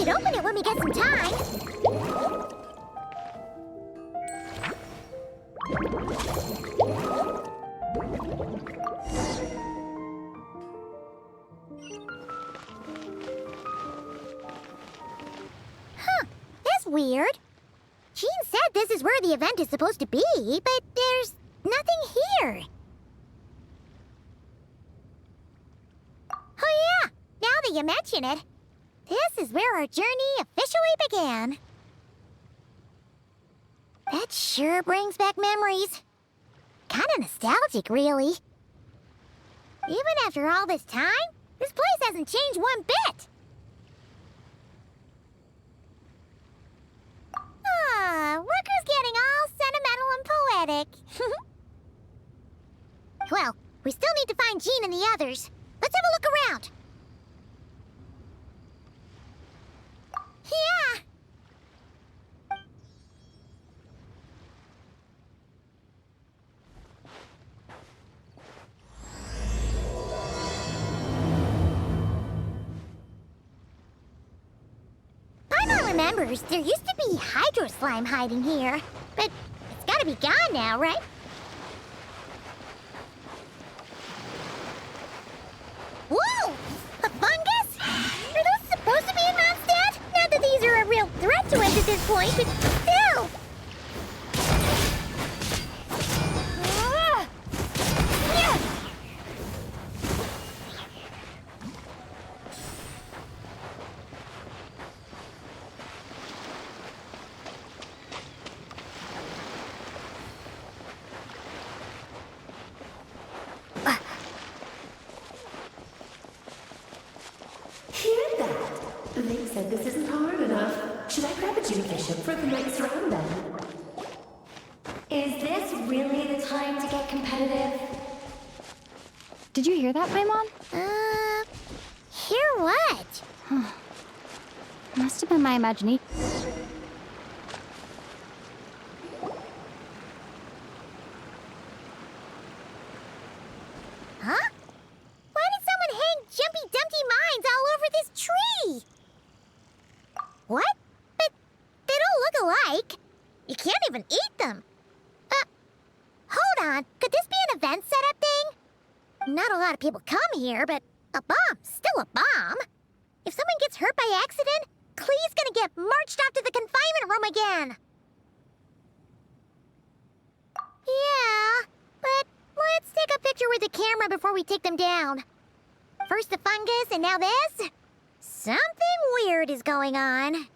should open it when we get some time. Huh, that's weird. Jean said this is where the event is supposed to be, but there's nothing here. Oh yeah, now that you mention it, this is where our journey officially began. That sure brings back memories. Kinda nostalgic, really. Even after all this time, this place hasn't changed one bit. Rucker's getting all sentimental and poetic. Well, we still need to find Jean and the others. Let's have a look around. Yeah. Paimon remembers there used to be hydro slime hiding here, but it's gotta be gone now, right? Whoa! A fungus? Are those supposed to be in Mondstadt? Not that these are a real threat to us at this point, but still! Vic said this isn't hard enough. Should I grab a June Bishop for the next round then? Is this really the time to get competitive? Did you hear that, Paimon? Hear what? Must have been my imagination. Huh? Why did someone hang Jumpy Dumpty mines all over this tree? What? But they don't look alike. You can't even eat them. Hold on. Could this be an event setup thing? Not a lot of people come here, but a bomb's still a bomb. If someone gets hurt by accident, Clee's gonna get marched off to the confinement room again. Yeah, but let's take a picture with the camera before we take them down. First the fungus, and now this? Something weird is going on.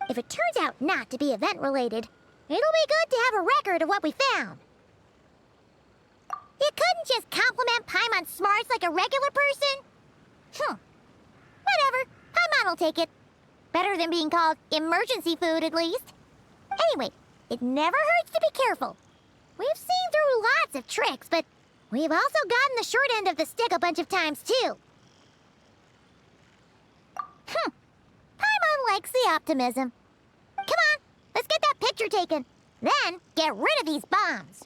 If it turns out not to be event-related, it'll be good to have a record of what we found. You couldn't just compliment Paimon's smarts like a regular person? Whatever. Paimon will take it. Better than being called emergency food, at least. Anyway, it never hurts to be careful. We've seen through lots of tricks, but we've also gotten the short end of the stick a bunch of times, too. Paimon likes the optimism. Come on, let's get that picture taken. Then, get rid of these bombs.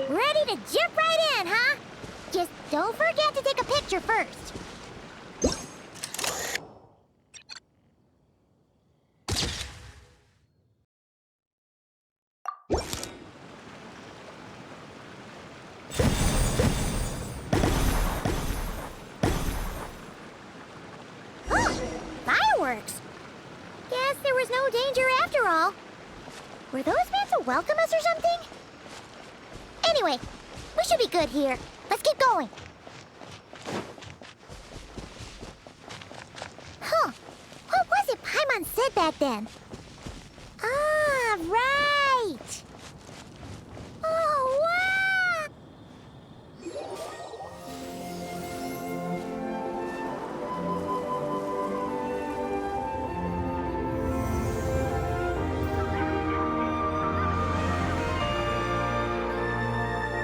Ready to jump right in, huh? Just don't forget to take a picture first. Fireworks! Guess there was no danger after all. Were those meant to welcome us or something? Anyway, we should be good here. Let's keep going. Huh. What was it Paimon said back then? Ah, right! Oh, wow!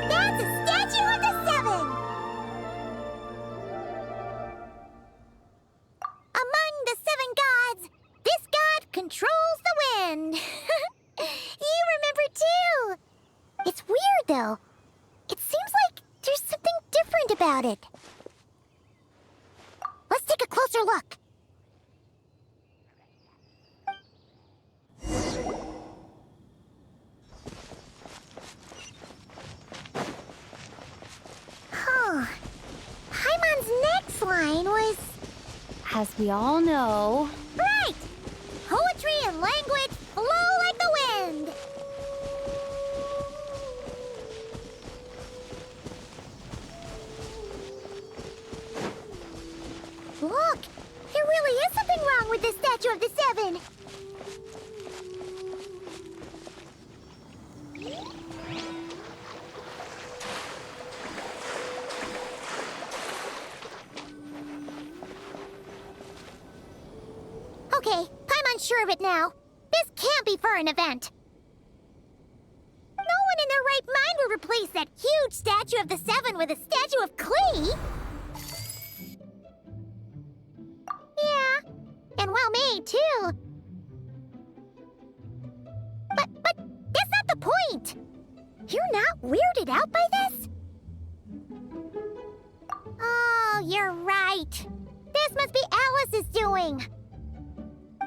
That's a statue of the Seven! Among the seven gods, this god controls the wind. You remember too. It's weird though. It seems like there's something different about it. Let's take a closer look. Huh. Paimon's next line was... As we all know. Right! Poetry and language flow like the wind! Look! There really is something wrong with this statue of the Seven! Okay, Paimon's sure of it now. This can't be for an event. No one in their right mind would replace that huge statue of the Seven with a statue of Klee. Yeah, and well made too. But that's not the point. You're not weirded out by this? Oh, you're right. This must be Alice's doing.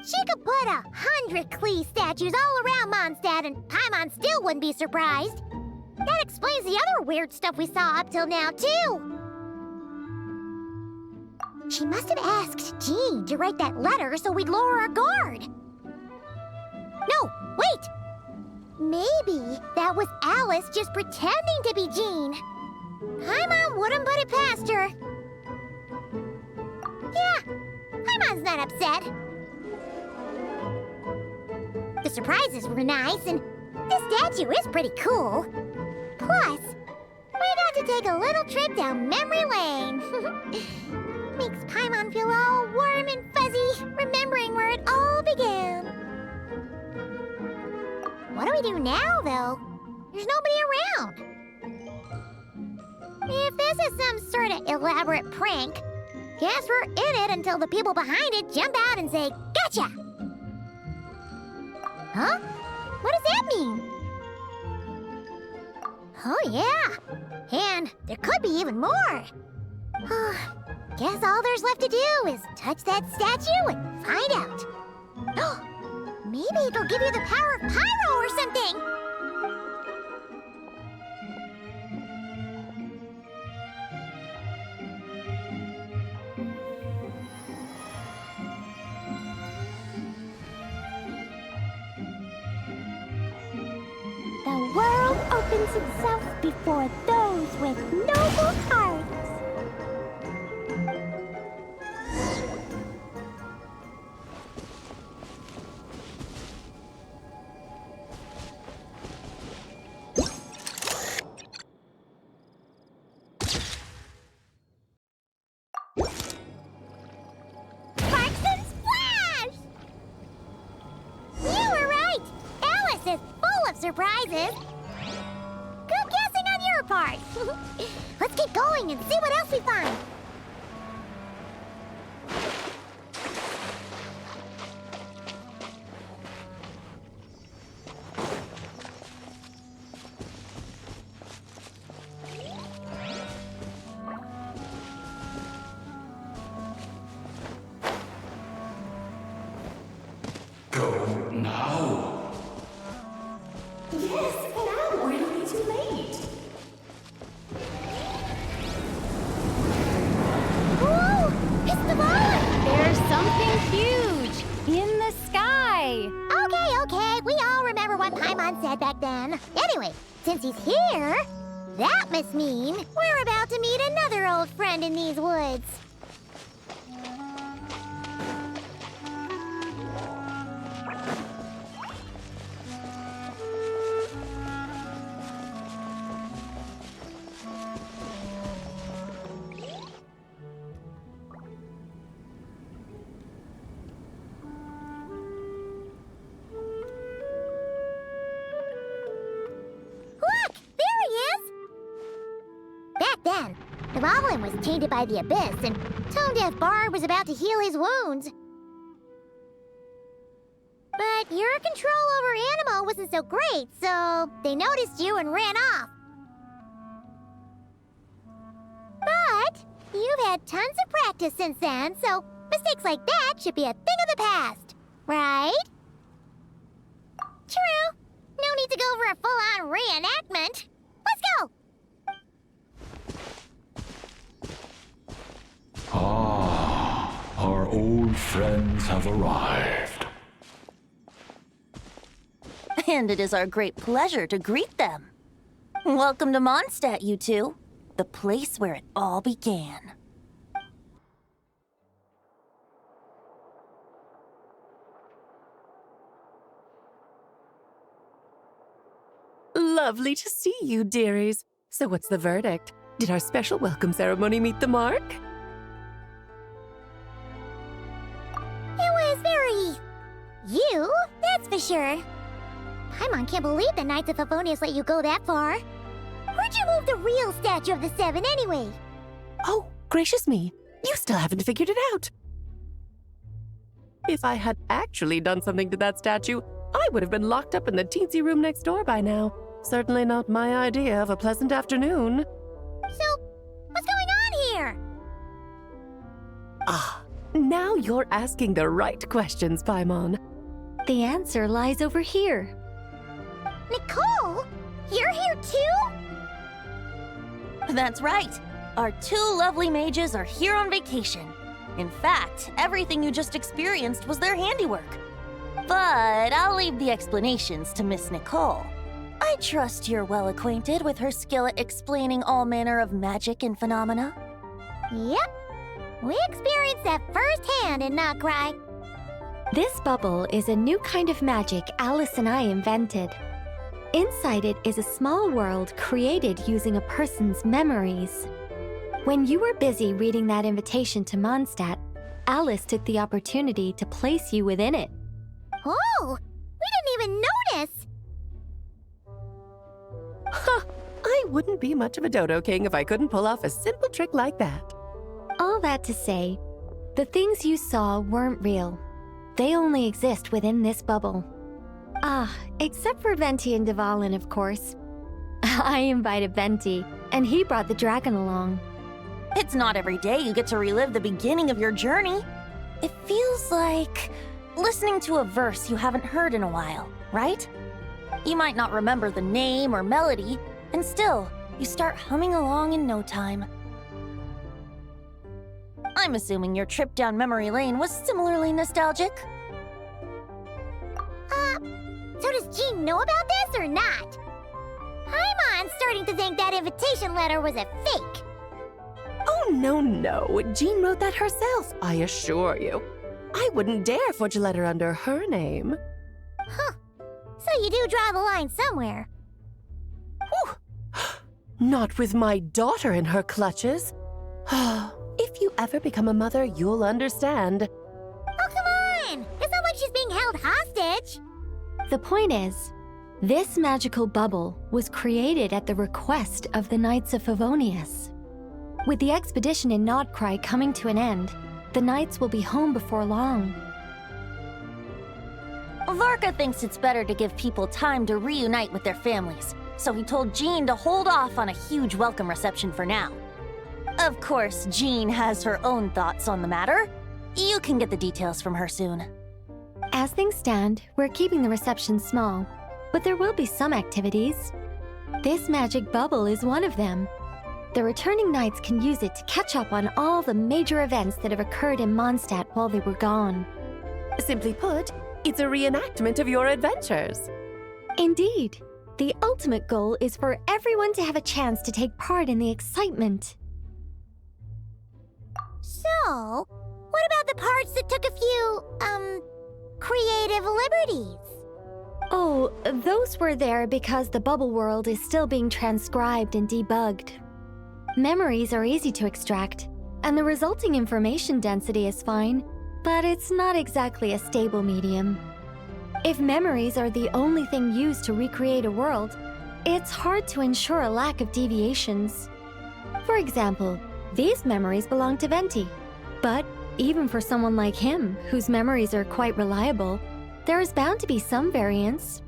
She could put 100 Klee statues all around Mondstadt and Paimon still wouldn't be surprised. That explains the other weird stuff we saw up till now, too. She must have asked Jean to write that letter so we'd lower our guard. No, wait! Maybe that was Alice just pretending to be Jean. Paimon wouldn't put it past her. Yeah, Paimon's not upset. The surprises were nice, and this statue is pretty cool. Plus, we got to take a little trip down memory lane. Makes Paimon feel all warm and fuzzy, remembering where it all began. What do we do now, though? There's nobody around. If this is some sort of elaborate prank, guess we're in it until the people behind it jump out and say, "Gotcha!" Huh? What does that mean? Oh, yeah. And there could be even more. Guess all there's left to do is touch that statue and find out. Maybe it'll give you the power of Pyro or something. The world opens itself before those with noble hearts. Sparks and splash! You were right. Alice is full of surprises. Good guessing on your part. Let's get going and see what else we find. Go now. Yes, now or it'll be too late. Whoa! It's the ball! There's something huge in the sky. Okay. We all remember what Paimon said back then. Anyway, since he's here, that must mean we're about to meet another old friend in these woods. Look! There he is! Back then, the Goblin was tainted by the Abyss, and Tone Deaf Bard was about to heal his wounds. But your control over Animo wasn't so great, so they noticed you and ran off. But you've had tons of practice since then, so mistakes like that should be a thing of the past, right? True. No need to go for a full-on reenactment. Let's go! Ah, our old friends have arrived. And it is our great pleasure to greet them. Welcome to Mondstadt, you two. The place where it all began. Lovely to see you, dearies. So what's the verdict? Did our special welcome ceremony meet the mark? It was very... you, that's for sure. Paimon can't believe the Knights of Favonius let you go that far. Where'd you move the real statue of the Seven anyway? Oh, gracious me. You still haven't figured it out. If I had actually done something to that statue, I would have been locked up in the teensy room next door by now. Certainly not my idea of a pleasant afternoon. So, what's going on here? Ah, now you're asking the right questions, Paimon. The answer lies over here. Nicole? You're here too? That's right. Our two lovely mages are here on vacation. In fact, everything you just experienced was their handiwork. But I'll leave the explanations to Miss Nicole. I trust you're well acquainted with her skill at explaining all manner of magic and phenomena. Yep. We experienced that firsthand in Notcry. This bubble is a new kind of magic Alice and I invented. Inside it is a small world created using a person's memories. When you were busy reading that invitation to Mondstadt, Alice took the opportunity to place you within it. Oh, we didn't even notice. Ha! I wouldn't be much of a dodo king if I couldn't pull off a simple trick like that. All that to say, the things you saw weren't real. They only exist within this bubble. Ah, except for Venti and Dvalin, of course. I invited Venti, and he brought the dragon along. It's not every day you get to relive the beginning of your journey. It feels like listening to a verse you haven't heard in a while, right? You might not remember the name or melody, and still, you start humming along in no time. I'm assuming your trip down memory lane was similarly nostalgic. So does Jean know about this or not? Paimon's starting to think that invitation letter was a fake. Oh, no. Jean wrote that herself, I assure you. I wouldn't dare forge a letter under her name. Huh. So you do draw the line somewhere. Whew. Not with my daughter in her clutches. If you ever become a mother, you'll understand. Oh, come on! It's not like she's being held hostage. The point is, this magical bubble was created at the request of the Knights of Favonius. With the expedition in Notcry coming to an end, the Knights will be home before long. Varka thinks it's better to give people time to reunite with their families, so he told Jean to hold off on a huge welcome reception for now. Of course, Jean has her own thoughts on the matter. You can get the details from her soon. As things stand, we're keeping the reception small, but there will be some activities. This magic bubble is one of them. The returning Knights can use it to catch up on all the major events that have occurred in Mondstadt while they were gone. Simply put, it's a reenactment of your adventures. Indeed. The ultimate goal is for everyone to have a chance to take part in the excitement. So, what about the parts that took a few, creative liberties? Oh, those were there because the bubble world is still being transcribed and debugged. Memories are easy to extract, and the resulting information density is fine, but it's not exactly a stable medium. If memories are the only thing used to recreate a world, it's hard to ensure a lack of deviations. For example, these memories belong to Venti, but even for someone like him, whose memories are quite reliable, there is bound to be some variance.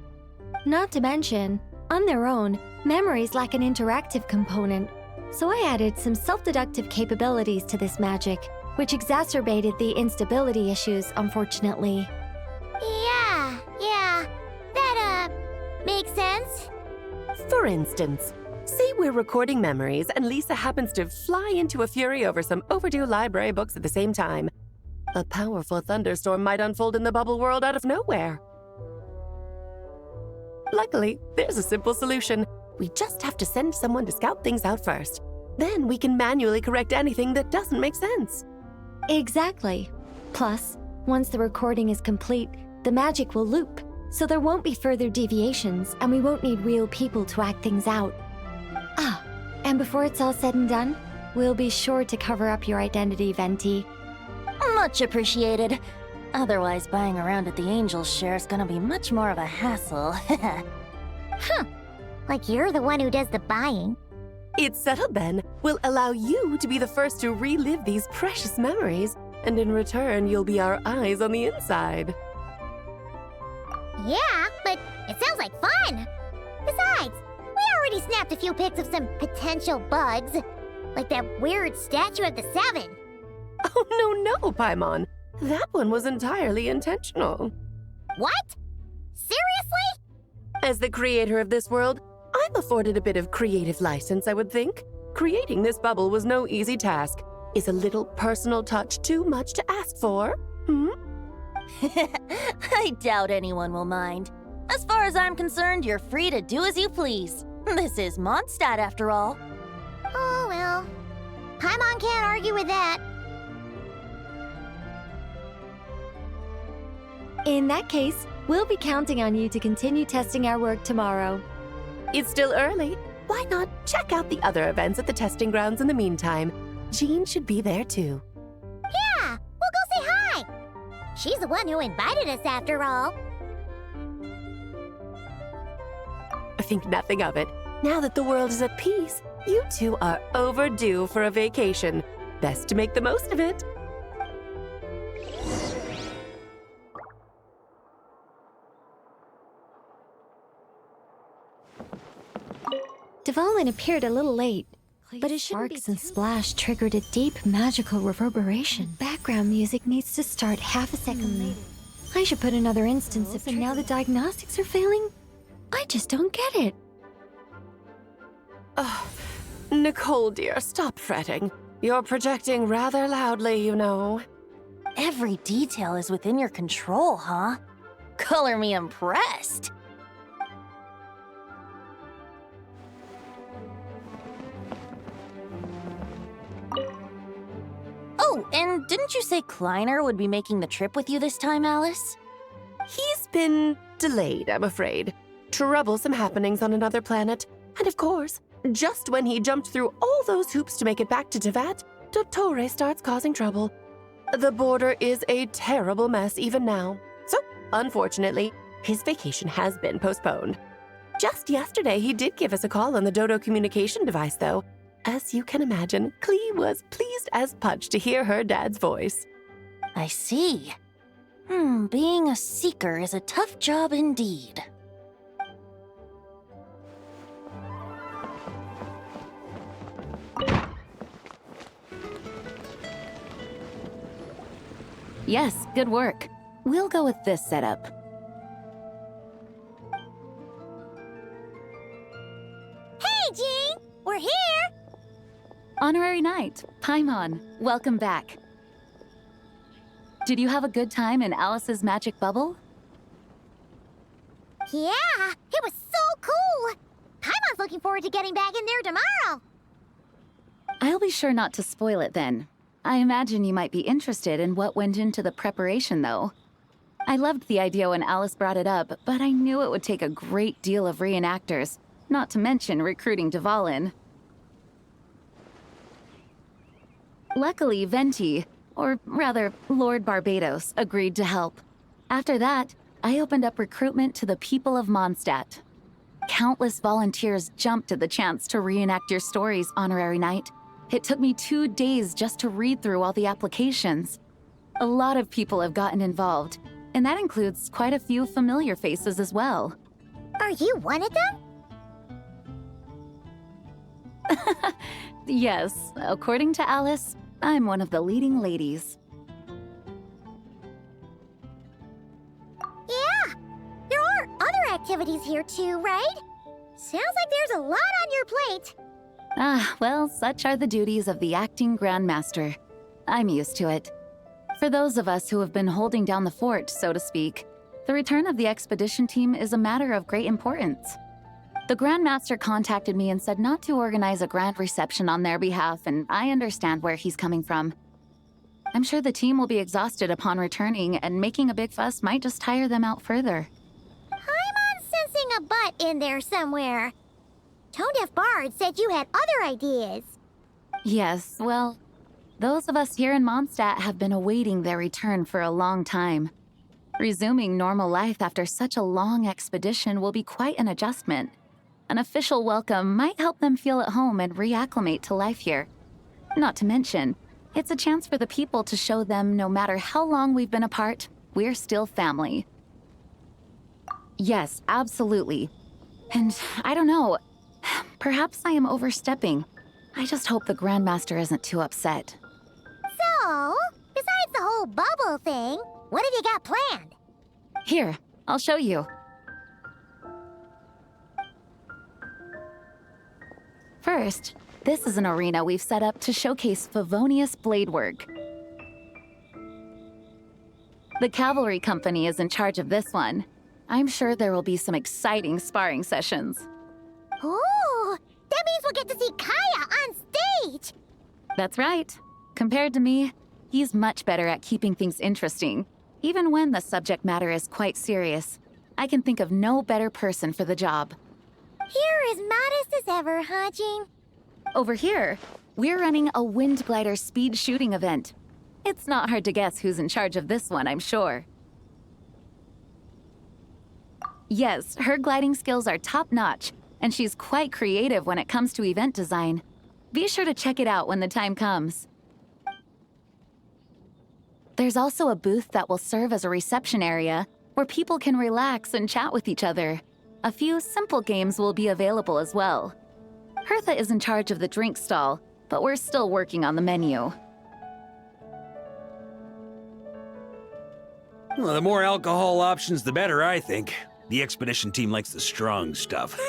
Not to mention, on their own, memories lack an interactive component, so I added some self-deductive capabilities to this magic, which exacerbated the instability issues, unfortunately. Yeah, that, makes sense. For instance, say we're recording memories and Lisa happens to fly into a fury over some overdue library books at the same time. A powerful thunderstorm might unfold in the bubble world out of nowhere. Luckily, there's a simple solution. We just have to send someone to scout things out first. Then we can manually correct anything that doesn't make sense. Exactly. Plus, once the recording is complete, the magic will loop, so there won't be further deviations, and we won't need real people to act things out. Ah, and before it's all said and done, we'll be sure to cover up your identity, Venti. Much appreciated. Otherwise, buying around at the Angel's share is gonna be much more of a hassle. Huh. Like you're the one who does the buying. It's settled then. We'll allow you to be the first to relive these precious memories, and in return, you'll be our eyes on the inside. Yeah, but it sounds like fun. Besides, we already snapped a few pics of some potential bugs. Like that weird statue of the Seven. Oh, no, Paimon. That one was entirely intentional. What? Seriously? As the creator of this world, I'm afforded a bit of creative license, I would think. Creating this bubble was no easy task. Is a little personal touch too much to ask for? I doubt anyone will mind. As far as I'm concerned, you're free to do as you please. This is Mondstadt, after all. Oh, well. Paimon can't argue with that. In that case, we'll be counting on you to continue testing our work tomorrow. It's still early. Why not check out the other events at the testing grounds in the meantime? Jean should be there too. Yeah, we'll go say hi. She's the one who invited us after all. Think nothing of it. Now that the world is at peace, you two are overdue for a vacation. Best to make the most of it. Dvalin appeared a little late, but his sparks and splash triggered a deep magical reverberation. Background music needs to start half a second late. I should put another instance if now the diagnostics are failing. I just don't get it. Nicole, dear, stop fretting. You're projecting rather loudly, you know. Every detail is within your control, huh? Color me impressed. Oh, and didn't you say Kleiner would be making the trip with you this time, Alice? He's been delayed, I'm afraid. Troublesome happenings on another planet. And of course, just when he jumped through all those hoops to make it back to Tevat, Dottore starts causing trouble. The border is a terrible mess even now. So, unfortunately, his vacation has been postponed. Just yesterday, he did give us a call on the Dodo communication device, though. As you can imagine, Klee was pleased as punch to hear her dad's voice. I see. Being a seeker is a tough job indeed. Yes, good work. We'll go with this setup. Hey, Jean! We're here! Honorary Knight, Paimon, welcome back. Did you have a good time in Alice's magic bubble? Yeah, it was so cool! Paimon's looking forward to getting back in there tomorrow! I'll be sure not to spoil it then. I imagine you might be interested in what went into the preparation, though. I loved the idea when Alice brought it up, but I knew it would take a great deal of reenactors, not to mention recruiting Dvalin. Luckily, Venti, or rather, Lord Barbados, agreed to help. After that, I opened up recruitment to the people of Mondstadt. Countless volunteers jumped at the chance to reenact your stories, Honorary Knight. It took me 2 days just to read through all the applications. A lot of people have gotten involved, And that includes quite a few familiar faces as well. Are you one of them? Yes, according to Alice, I'm one of the leading ladies. Yeah, there are other activities here too, right? Sounds like there's a lot on your plate. Ah, well, such are the duties of the acting Grandmaster. I'm used to it. For those of us who have been holding down the fort, so to speak, the return of the expedition team is a matter of great importance. The Grandmaster contacted me and said not to organize a grand reception on their behalf, and I understand where he's coming from. I'm sure the team will be exhausted upon returning, and making a big fuss might just tire them out further. I'm sensing a butt in there somewhere. Tone-deaf Bard said you had other ideas. Yes, well, those of us here in Mondstadt have been awaiting their return for a long time. Resuming normal life after such a long expedition will be quite an adjustment. An official welcome might help them feel at home and reacclimate to life here. Not to mention, it's a chance for the people to show them no matter how long we've been apart, we're still family. Yes, absolutely. And I don't know, perhaps I am overstepping. I just hope the Grandmaster isn't too upset. So, besides the whole bubble thing, what have you got planned? Here, I'll show you. First, this is an arena we've set up to showcase Favonius blade work. The cavalry company is in charge of this one. I'm sure there will be some exciting sparring sessions. Ooh, that means we'll get to see Kaya on stage! That's right. Compared to me, he's much better at keeping things interesting, even when the subject matter is quite serious. I can think of no better person for the job. You're as modest as ever, huh, Jean? Over here, we're running a wind glider speed shooting event. It's not hard to guess who's in charge of this one, I'm sure. Yes, her gliding skills are top-notch, and she's quite creative when it comes to event design. Be sure to check it out when the time comes. There's also a booth that will serve as a reception area where people can relax and chat with each other. A few simple games will be available as well. Hertha is in charge of the drink stall, but we're still working on the menu. Well, the more alcohol options, the better, I think. The expedition team likes the strong stuff.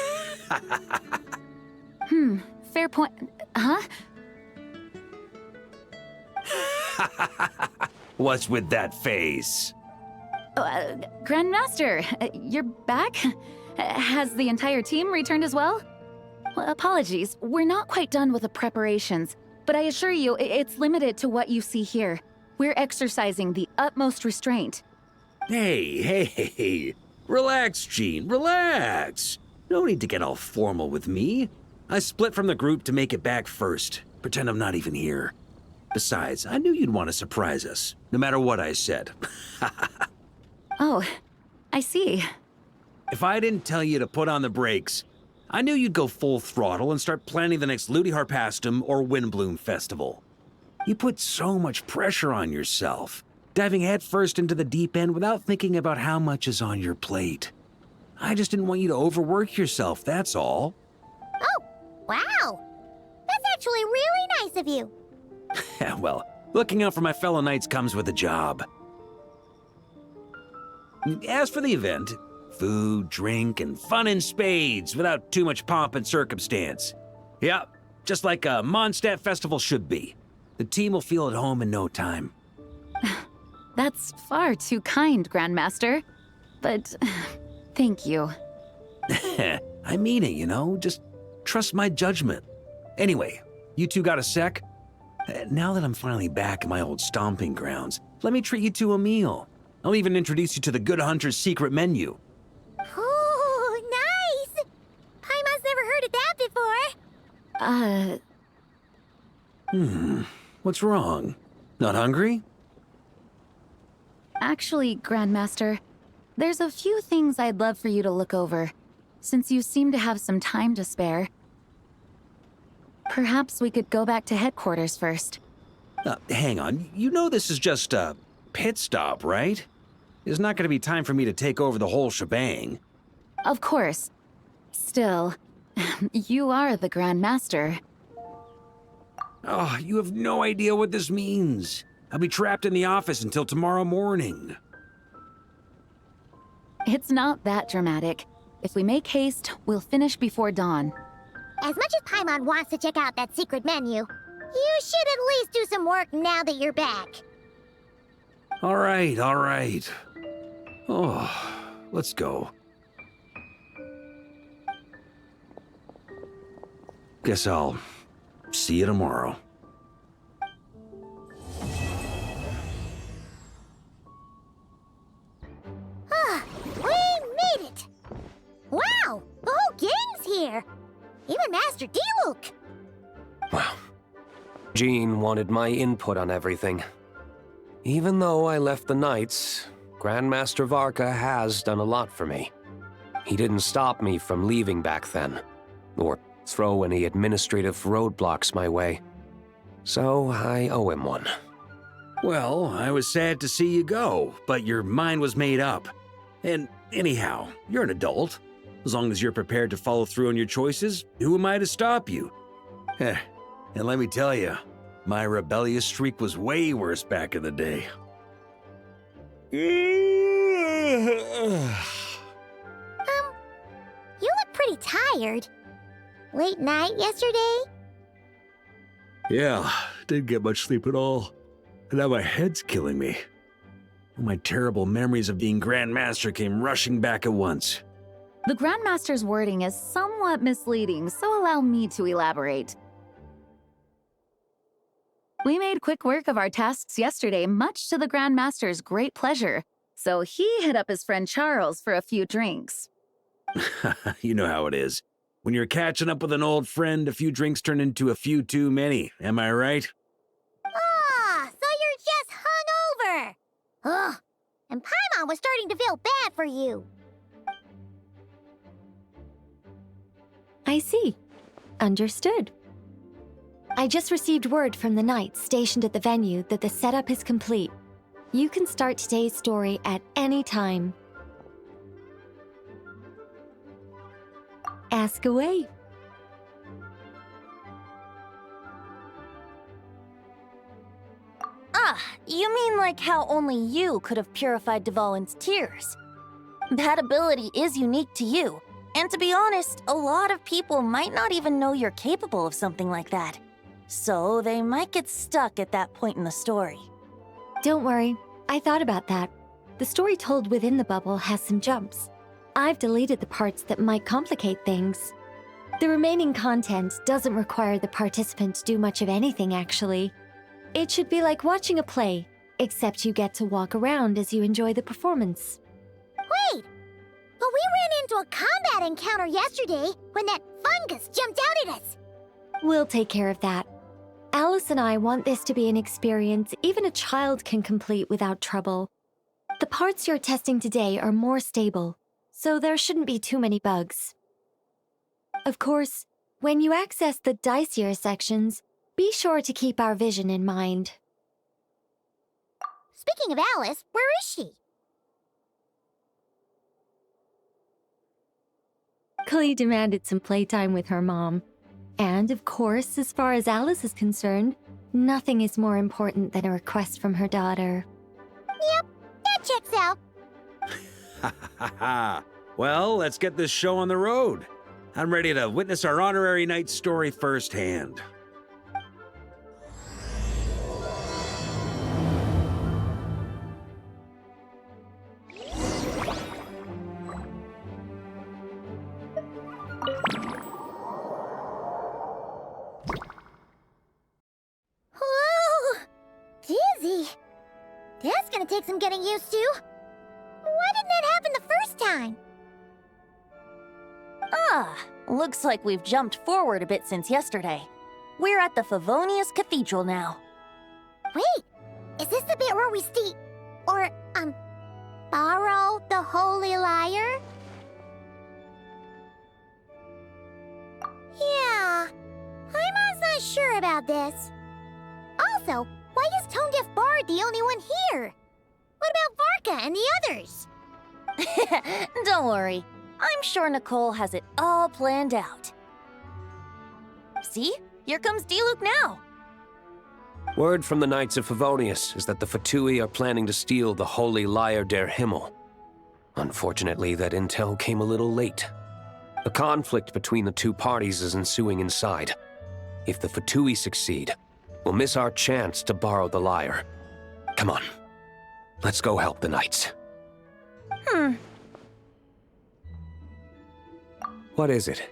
Fair point. Huh? What's with that face? Grandmaster, you're back? Has the entire team returned as well? Well, apologies, we're not quite done with the preparations, but I assure you, it's limited to what you see here. We're exercising the utmost restraint. Hey. Relax, Jean, relax. No need to get all formal with me. I split from the group to make it back first. Pretend I'm not even here. Besides, I knew you'd want to surprise us, no matter what I said. Oh, I see. If I didn't tell you to put on the brakes, I knew you'd go full throttle and start planning the next Ludi Harpastum or Windbloom Festival. You put so much pressure on yourself, diving headfirst into the deep end without thinking about how much is on your plate. I just didn't want you to overwork yourself, that's all. Oh, wow! That's actually really nice of you. Well, looking out for my fellow knights comes with a job. As for the event, food, drink, and fun in spades without too much pomp and circumstance. Yeah, just like a Mondstadt festival should be. The team will feel at home in no time. That's far too kind, Grandmaster. But thank you. I mean it, you know? Just trust my judgment. Anyway, you two got a sec? Now that I'm finally back in my old stomping grounds, let me treat you to a meal. I'll even introduce you to the Good Hunter's secret menu. Ooh, nice! Paimon's never heard of that before. What's wrong? Not hungry? Actually, Grandmaster, there's a few things I'd love for you to look over, since you seem to have some time to spare. Perhaps we could go back to headquarters first. Hang on, you know this is just a pit stop, right? There's not going to be time for me to take over the whole shebang. Of course. Still, you are the Grand Master. Oh, you have no idea what this means. I'll be trapped in the office until tomorrow morning. It's not that dramatic. If we make haste, we'll finish before dawn. As much as Paimon wants to check out that secret menu, you should at least do some work now that you're back. All right, all right. Oh, let's go. Guess I'll see you tomorrow. We made it! Wow, the whole gang's here! Even Master D-Luke! Wow. Jean wanted my input on everything. Even though I left the Knights, Grandmaster Varka has done a lot for me. He didn't stop me from leaving back then, or throw any administrative roadblocks my way. So I owe him one. Well, I was sad to see you go, but your mind was made up. And anyhow, you're an adult. As long as you're prepared to follow through on your choices, who am I to stop you? And let me tell you, my rebellious streak was way worse back in the day. You look pretty tired. Late night yesterday? Yeah, didn't get much sleep at all. And now my head's killing me. All my terrible memories of being Grand Master came rushing back at once. The Grand Master's wording is somewhat misleading, so allow me to elaborate. We made quick work of our tasks yesterday, much to the Grand Master's great pleasure, so he hit up his friend Charles for a few drinks. You know how it is. When you're catching up with an old friend, a few drinks turn into a few too many, am I right? Ah, so you're just hungover! Ugh, and Paimon was starting to feel bad for you. I see. Understood. I just received word from the knights stationed at the venue that the setup is complete. You can start today's story at any time. Ask away. Ah, you mean like how only you could have purified Dvalin's tears? That ability is unique to you, and to be honest, a lot of people might not even know you're capable of something like that. So they might get stuck at that point in the story. Don't worry, I thought about that. The story told within the bubble has some jumps. I've deleted the parts that might complicate things. The remaining content doesn't require the participant to do much of anything, actually. It should be like watching a play, except you get to walk around as you enjoy the performance. Wait! But we ran into a combat encounter yesterday when that fungus jumped out at us! We'll take care of that. Alice and I want this to be an experience even a child can complete without trouble. The parts you're testing today are more stable, so there shouldn't be too many bugs. Of course, when you access the dicier sections, be sure to keep our vision in mind. Speaking of Alice, where is she? Klee demanded some playtime with her mom. And of course, as far as Alice is concerned, nothing is more important than a request from her daughter. Yep, that checks out. Ha ha ha! Well, let's get this show on the road. I'm ready to witness our honorary knight's story firsthand. Whoa! Dizzy. That's gonna take some getting used to. Why didn't that happen the first time? Ah, looks like we've jumped forward a bit since yesterday. We're at the Favonius Cathedral now. Wait, is this the bit where we borrow the Holy Lyre? Yeah, I'm not sure about this. Also, why is Tone Deaf Bard the only one here? What about Varka and the others. Don't worry. I'm sure Nicole has it all planned out. See? Here comes Diluc now. Word from the Knights of Favonius is that the Fatui are planning to steal the Holy Lyre der Himmel. Unfortunately, that intel came a little late. A conflict between the two parties is ensuing inside. If the Fatui succeed, we'll miss our chance to borrow the lyre. Come on. Let's go help the Knights. What is it?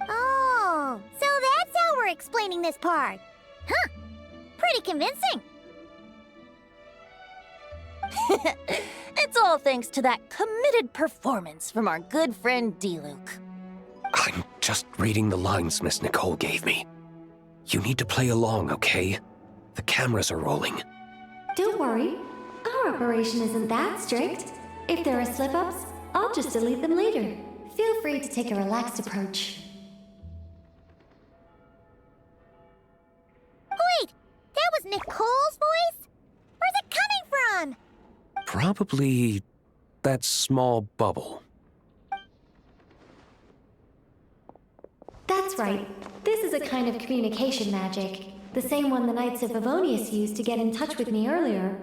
Oh, so that's how we're explaining this part. Huh. Pretty convincing. It's all thanks to that committed performance from our good friend Diluc. I'm just reading the lines Miss Nicole gave me. You need to play along, okay? The cameras are rolling. Don't worry. Our operation isn't that strict. If there are slip-ups, I'll just delete them later. Feel free to take a relaxed approach. Wait, that was Nicole's voice? Where's it coming from? Probably that small bubble. That's right. This is a kind of communication magic. The same one the Knights of Favonius used to get in touch with me earlier.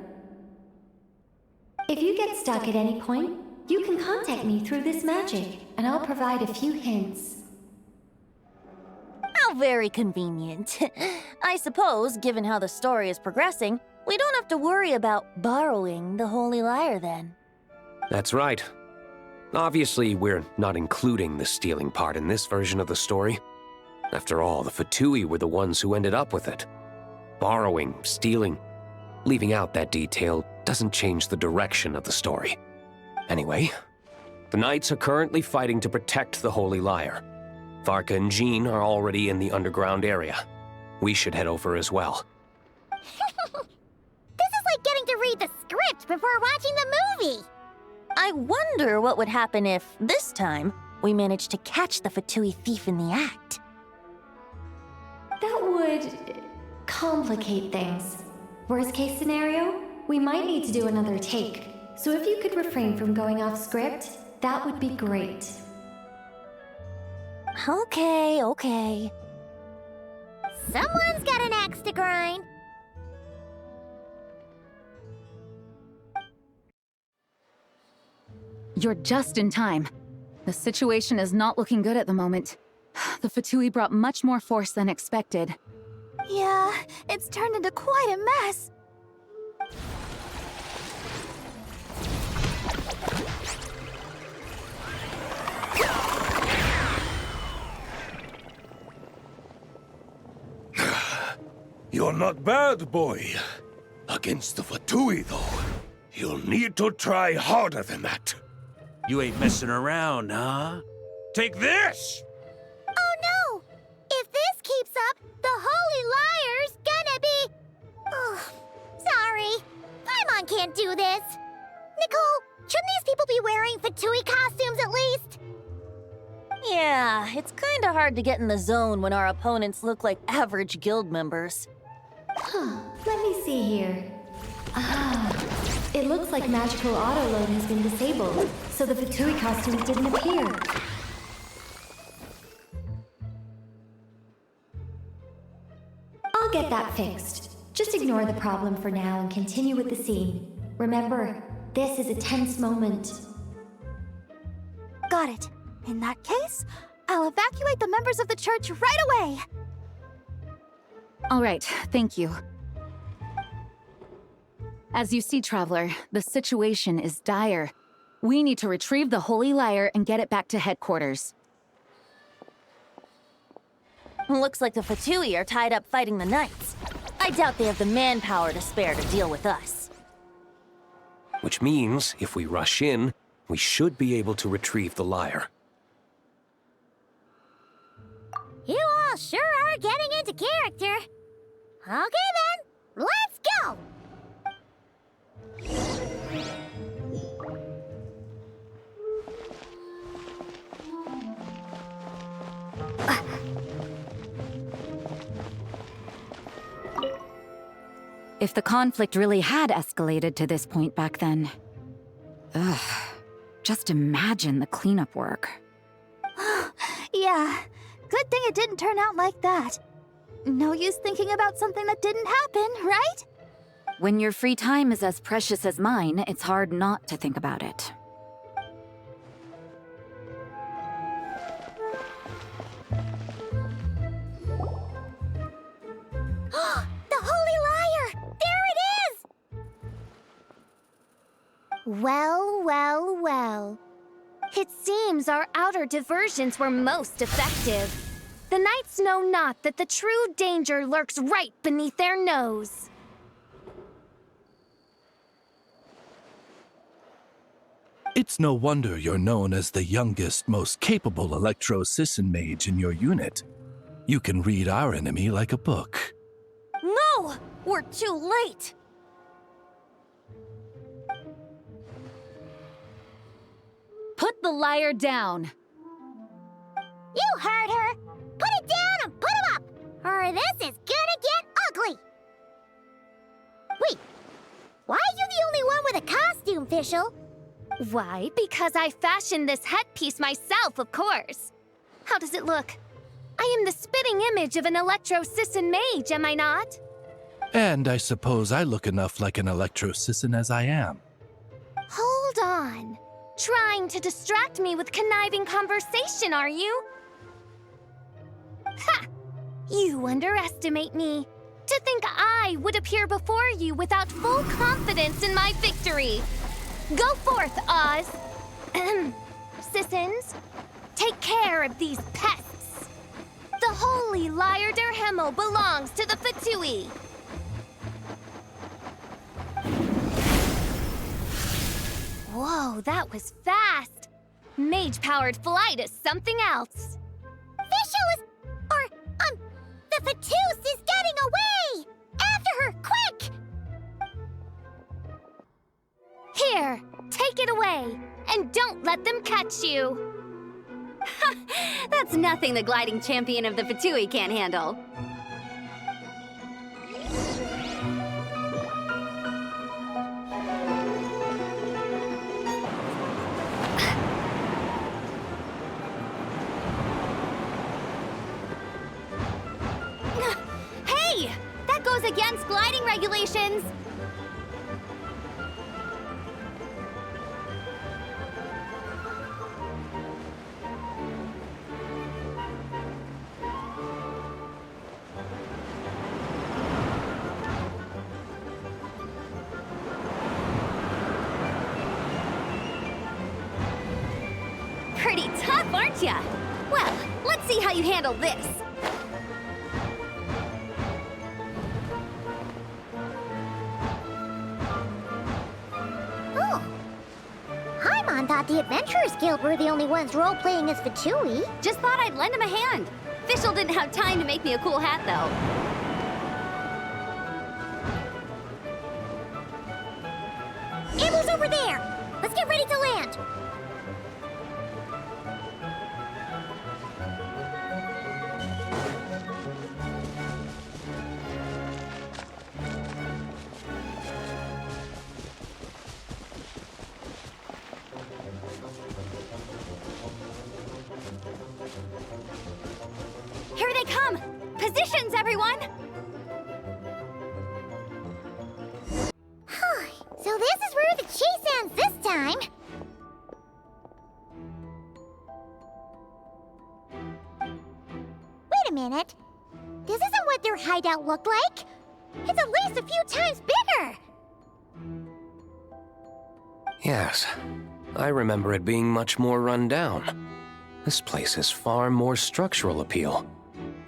If you get stuck at any point, you can contact me through this magic, and I'll provide a few hints. How very convenient. I suppose, given how the story is progressing, we don't have to worry about borrowing the Holy Lyre then. That's right. Obviously, we're not including the stealing part in this version of the story. After all, the Fatui were the ones who ended up with it. Borrowing, stealing, leaving out that detail doesn't change the direction of the story. Anyway, the Knights are currently fighting to protect the Holy Lyre. Varka and Jean are already in the underground area. We should head over as well. This is like getting to read the script before watching the movie. I wonder what would happen if, this time, we managed to catch the Fatui thief in the act. That would complicate things. Worst case scenario, we might need to do another take. So if you could refrain from going off script, that would be great. Okay. Someone's got an axe to grind. You're just in time. The situation is not looking good at the moment. The Fatui brought much more force than expected. Yeah, it's turned into quite a mess. You're not bad, boy. Against the Fatui, though, you'll need to try harder than that. You ain't messing around, huh? Take this! Oh no! If this keeps up, the Holy Lyre's gonna be... Oh, sorry. Paimon can't do this. Nicole, shouldn't these people be wearing Fatui costumes at least? Yeah, it's kinda hard to get in the zone when our opponents look like average guild members. Let me see here. It looks like magical autoload has been disabled, so the Fatui costumes didn't appear. I'll get that fixed. Just ignore the problem for now and continue with the scene. Remember, this is a tense moment. Got it. In that case, I'll evacuate the members of the church right away. All right, thank you. As you see, Traveler, the situation is dire. We need to retrieve the Holy Lyre and get it back to headquarters. Looks like the Fatui are tied up fighting the Knights. I doubt they have the manpower to spare to deal with us. Which means, if we rush in, we should be able to retrieve the lyre. You all sure are getting into character. Okay then, let's go! If the conflict really had escalated to this point back then. Ugh. Just imagine the cleanup work. Yeah, good thing it didn't turn out like that. No use thinking about something that didn't happen, right? When your free time is as precious as mine, it's hard not to think about it. The Holy Liar! There it is! Well, well, well. It seems our outer diversions were most effective. The knights know not that the true danger lurks right beneath their nose. It's no wonder you're known as the youngest, most capable electro-Sisson mage in your unit. You can read our enemy like a book. No! We're too late! Put the liar down! You heard her! Put it down and put him up! Or this is gonna get ugly! Wait, why are you the only one with a costume, Fischl? Why, because I fashioned this headpiece myself, of course. How does it look? I am the spitting image of an electro-Sisson mage, am I not? And I suppose I look enough like an electro-Sisson as I am. Hold on. Trying to distract me with conniving conversation, are you? Ha! You underestimate me. To think I would appear before you without full confidence in my victory. Go forth, Oz. Sissons, take care of these pests. The Holy Liar der Himmel belongs to the Fatui. Whoa, that was fast. Mage-powered flight is something else. Fischl is... the Fatus is getting away! After her, quick! Here, take it away, and don't let them catch you. That's nothing the gliding champion of the Fatui can't handle. Hey! That goes against gliding regulations! Pretty tough, aren't ya? Well, let's see how you handle this. Oh. Paimon thought the Adventurers Guild were the only ones role-playing as Fatui. Just thought I'd lend him a hand. Fischl didn't have time to make me a cool hat, though. Amber's over there! Let's get ready to land! Here they come! Positions, everyone! So this is where the chase ends this time. Wait a minute. This isn't what their hideout looked like. It's at least a few times bigger. Yes, I remember it being much more run down. This place has far more structural appeal.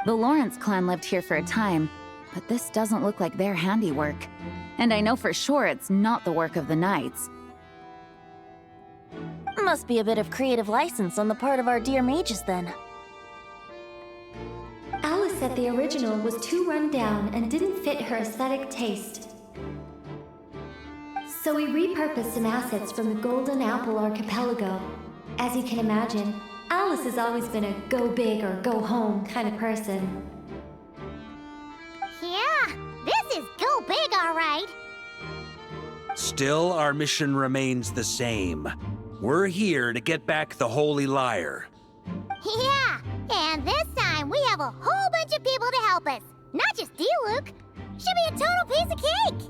The Lawrence clan lived here for a time, but this doesn't look like their handiwork. And I know for sure it's not the work of the knights. Must be a bit of creative license on the part of our dear mages, then. Alice said the original was too run down and didn't fit her aesthetic taste. So we repurposed some assets from the Golden Apple Archipelago. As you can imagine, Alice has always been a go big or go home kind of person. Yeah, this is go big, all all right. Still, our mission remains the same. We're here to get back the Holy Lyre. Yeah, and this time we have a whole bunch of people to help us. Not just D-Luke. Should be a total piece of cake.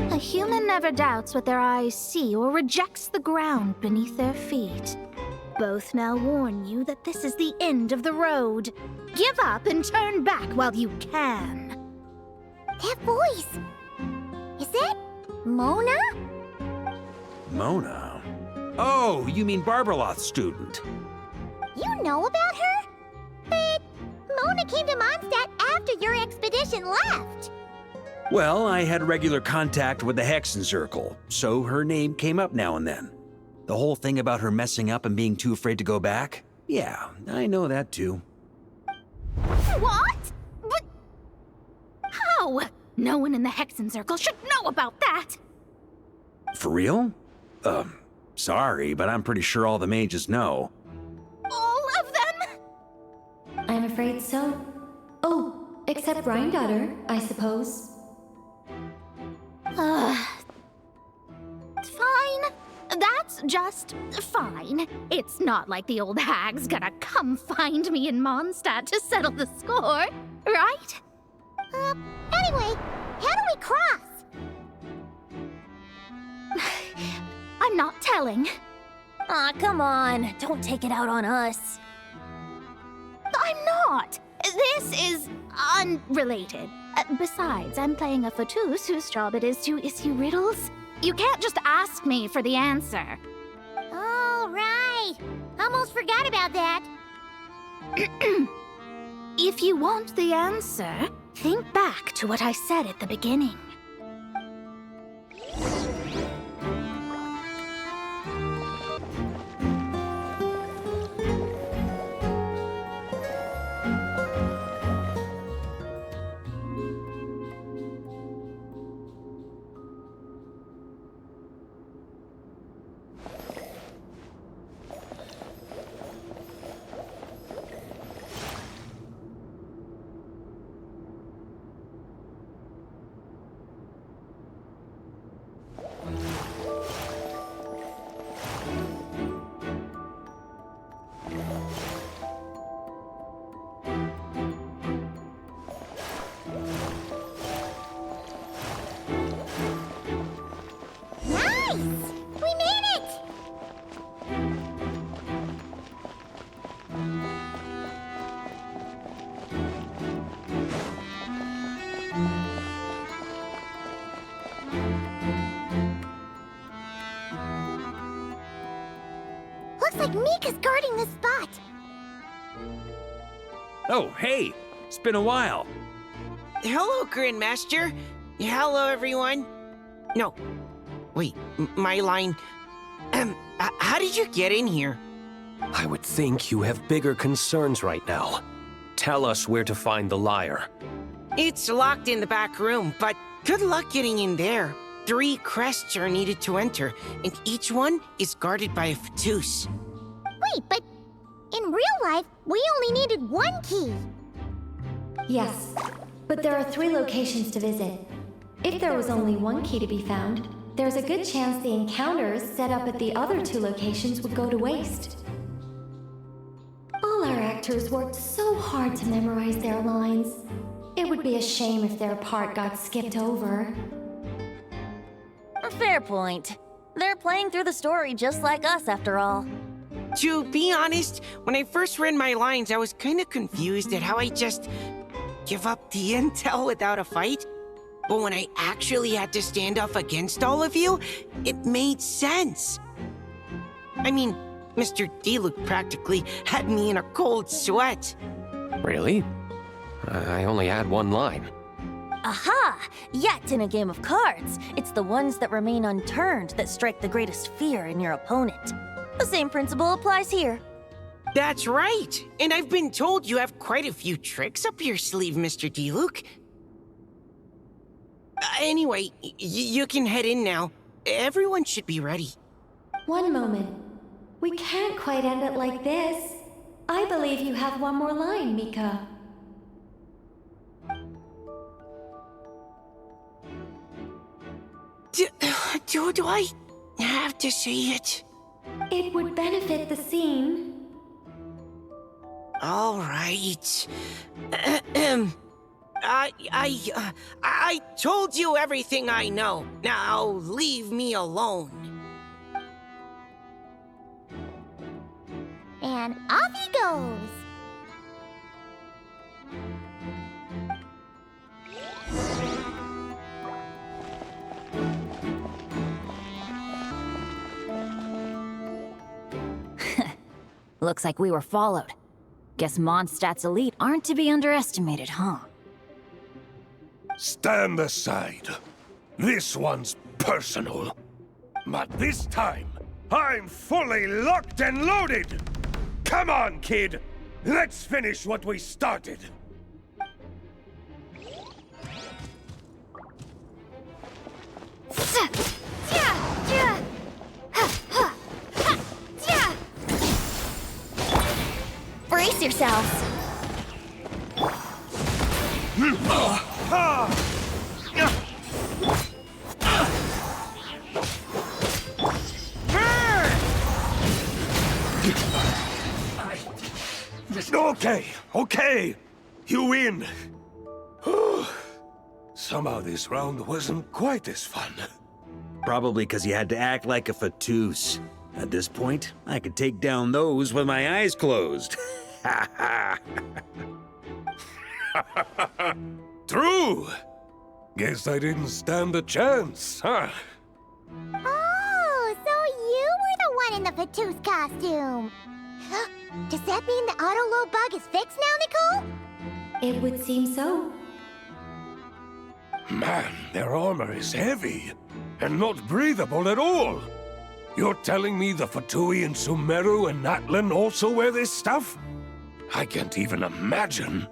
A human never doubts what their eyes see or rejects the ground beneath their feet. Both now warn you that this is the end of the road. Give up and turn back while you can. That voice. Is that Mona? Mona? Oh, you mean Barbarloth's student. You know about her? But Mona came to Mondstadt after your expedition left. Well, I had regular contact with the Hexen Circle, so her name came up now and then. The whole thing about her messing up and being too afraid to go back? Yeah, I know that too. What? But how? No one in the Hexen Circle should know about that! For real? Sorry, but I'm pretty sure all the mages know. All of them? I'm afraid so. Oh, except Granddaughter, I suppose. Fine. That's just fine. It's not like the old hag's gonna come find me in Mondstadt to settle the score, right? Anyway, how do we cross? I'm not telling. Aw, come on. Don't take it out on us. I'm not. This is unrelated. Besides, I'm playing a fatus whose job it is to issue riddles. You can't just ask me for the answer. All right. Almost forgot about that. If you want the answer, think back to what I said at the beginning. Looks like Mika's guarding the spot. Oh, hey! It's been a while. Hello, Grandmaster. Hello, everyone. No. Wait, my line. How did you get in here? I would think you have bigger concerns right now. Tell us where to find the lyre. It's locked in the back room, but good luck getting in there. 3 crests are needed to enter, and each one is guarded by a fatus. Wait, but in real life, we only needed 1 key. Yes, but there are 3 locations to visit. If there was only 1 key to be found, there's a good chance the encounters set up at the other 2 locations would go to waste. All our actors worked so hard to memorize their lines. It would be a shame if their part got skipped over. Fair point. They're playing through the story just like us, after all. To be honest, when I first read my lines, I was kind of confused at how I just give up the intel without a fight. But when I actually had to stand up against all of you, it made sense. I mean, Mr. D-Luke practically had me in a cold sweat. Really? I only had 1 line. Aha! Yet in a game of cards, it's the ones that remain unturned that strike the greatest fear in your opponent. The same principle applies here. That's right. And I've been told you have quite a few tricks up your sleeve, Mr. D-Luke. Anyway, you can head in now. Everyone should be ready. One moment. We can't quite end it like this. I believe you have one more line, Mika. Do I have to say it? It would benefit the scene. All right. I told you everything I know. Now leave me alone. And off he goes. Looks like we were followed. Guess Mondstadt's elite aren't to be underestimated, huh? Stand aside. This one's personal. But this time, I'm fully locked and loaded! Come on, kid! Let's finish what we started! Brace yourselves! Okay. You win. Somehow this round wasn't quite as fun. Probably because you had to act like a fatous. At this point, I could take down those with my eyes closed. True. Guess I didn't stand a chance, huh? Oh, so you were the one in the fatous costume. Does that mean the auto-load bug is fixed now, Nicole? It would seem so. Man, their armor is heavy and not breathable at all. You're telling me the Fatui in Sumeru and Natlan also wear this stuff? I can't even imagine.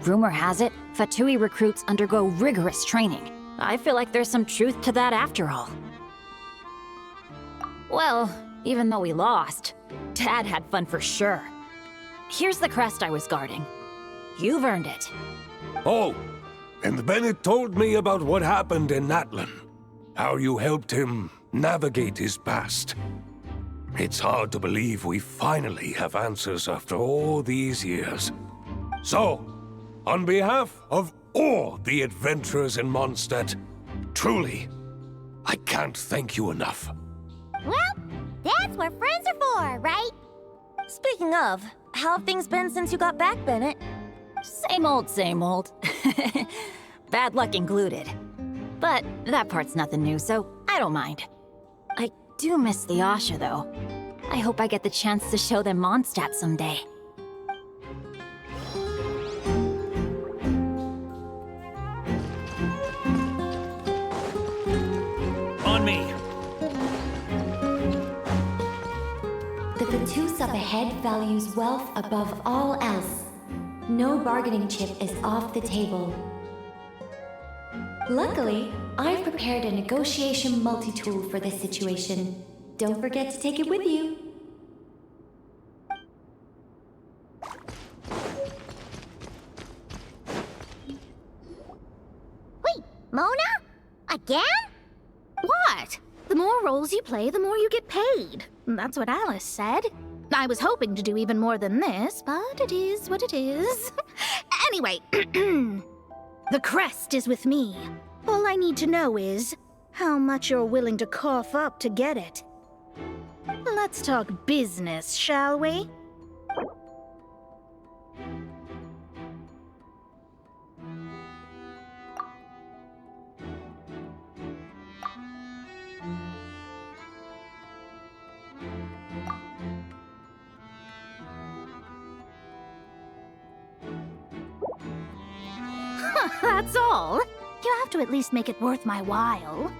Rumor has it, Fatui recruits undergo rigorous training. I feel like there's some truth to that after all. Well, even though we lost, Dad had fun for sure. Here's the crest I was guarding. You've earned it. Oh, and Bennett told me about what happened in Natlan. How you helped him navigate his past. It's hard to believe we finally have answers after all these years. So, on behalf of all the adventurers in Mondstadt, truly, I can't thank you enough. Well, that's what friends are for, right? Speaking of, how have things been since you got back, Bennett? Same old, same old. Bad luck included. But that part's nothing new, so I don't mind. I do miss the Asha, though. I hope I get the chance to show them Mondstadt someday. On me! The Fatous up ahead values wealth above all else. No bargaining chip is off the table. Luckily, I've prepared a negotiation multi-tool for this situation. Don't forget to take it with you. Wait, Mona? Again? What? The more roles you play, the more you get paid. That's what Alice said. I was hoping to do even more than this, but it is what it is. Anyway, the crest is with me. All I need to know is how much you're willing to cough up to get it. Let's talk business, shall we? That's all. You have to at least make it worth my while.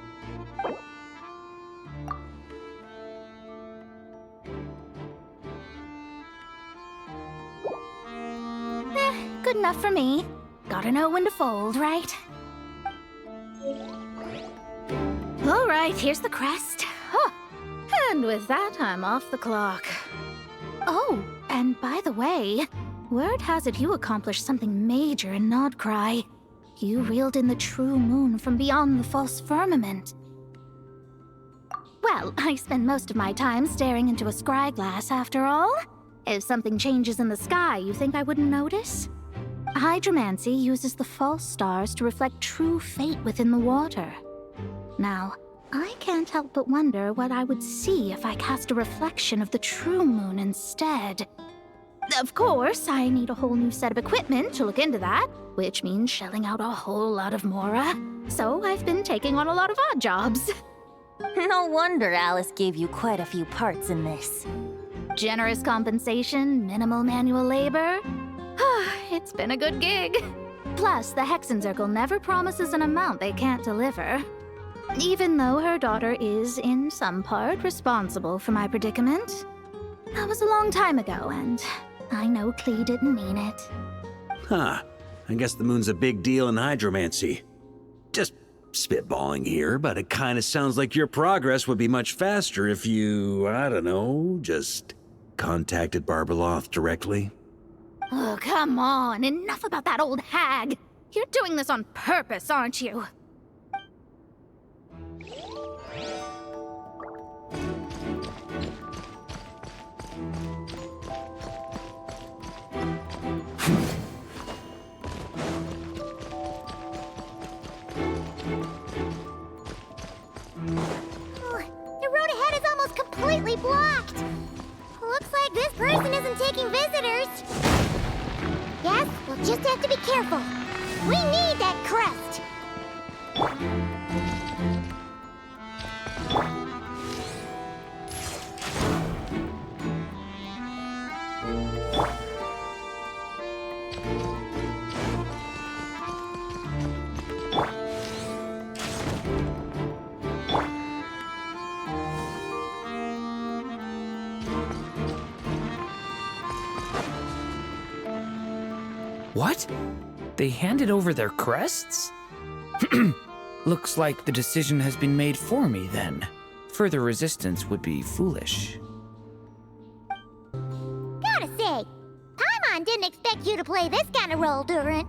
good enough for me. Gotta know when to fold, right? All right, here's the crest. Huh. And with that, I'm off the clock. Oh, and by the way, word has it you accomplished something major in Nodcry. You reeled in the true moon from beyond the false firmament. Well, I spend most of my time staring into a scry glass after all. If something changes in the sky, you think I wouldn't notice? Hydromancy uses the false stars to reflect true fate within the water. Now, I can't help but wonder what I would see if I cast a reflection of the true moon instead. Of course, I need a whole new set of equipment to look into that, which means shelling out a whole lot of mora. So I've been taking on a lot of odd jobs. No wonder Alice gave you quite a few parts in this. Generous compensation, minimal manual labor. It's been a good gig. Plus, the Hexen Circle never promises an amount they can't deliver. Even though her daughter is, in some part, responsible for my predicament. That was a long time ago, and I know Klee didn't mean it. Huh. I guess the moon's a big deal in hydromancy. Just spitballing here, but it kind of sounds like your progress would be much faster if you, I don't know, just contacted Barbeloth directly. Oh, come on. Enough about that old hag. You're doing this on purpose, aren't you? The road ahead is almost completely blocked. Looks like this person isn't taking visitors. Yes, we'll just have to be careful. We need that crest. What? They handed over their crests? Looks like the decision has been made for me, then. Further resistance would be foolish. Gotta say, Paimon didn't expect you to play this kind of role, Durant.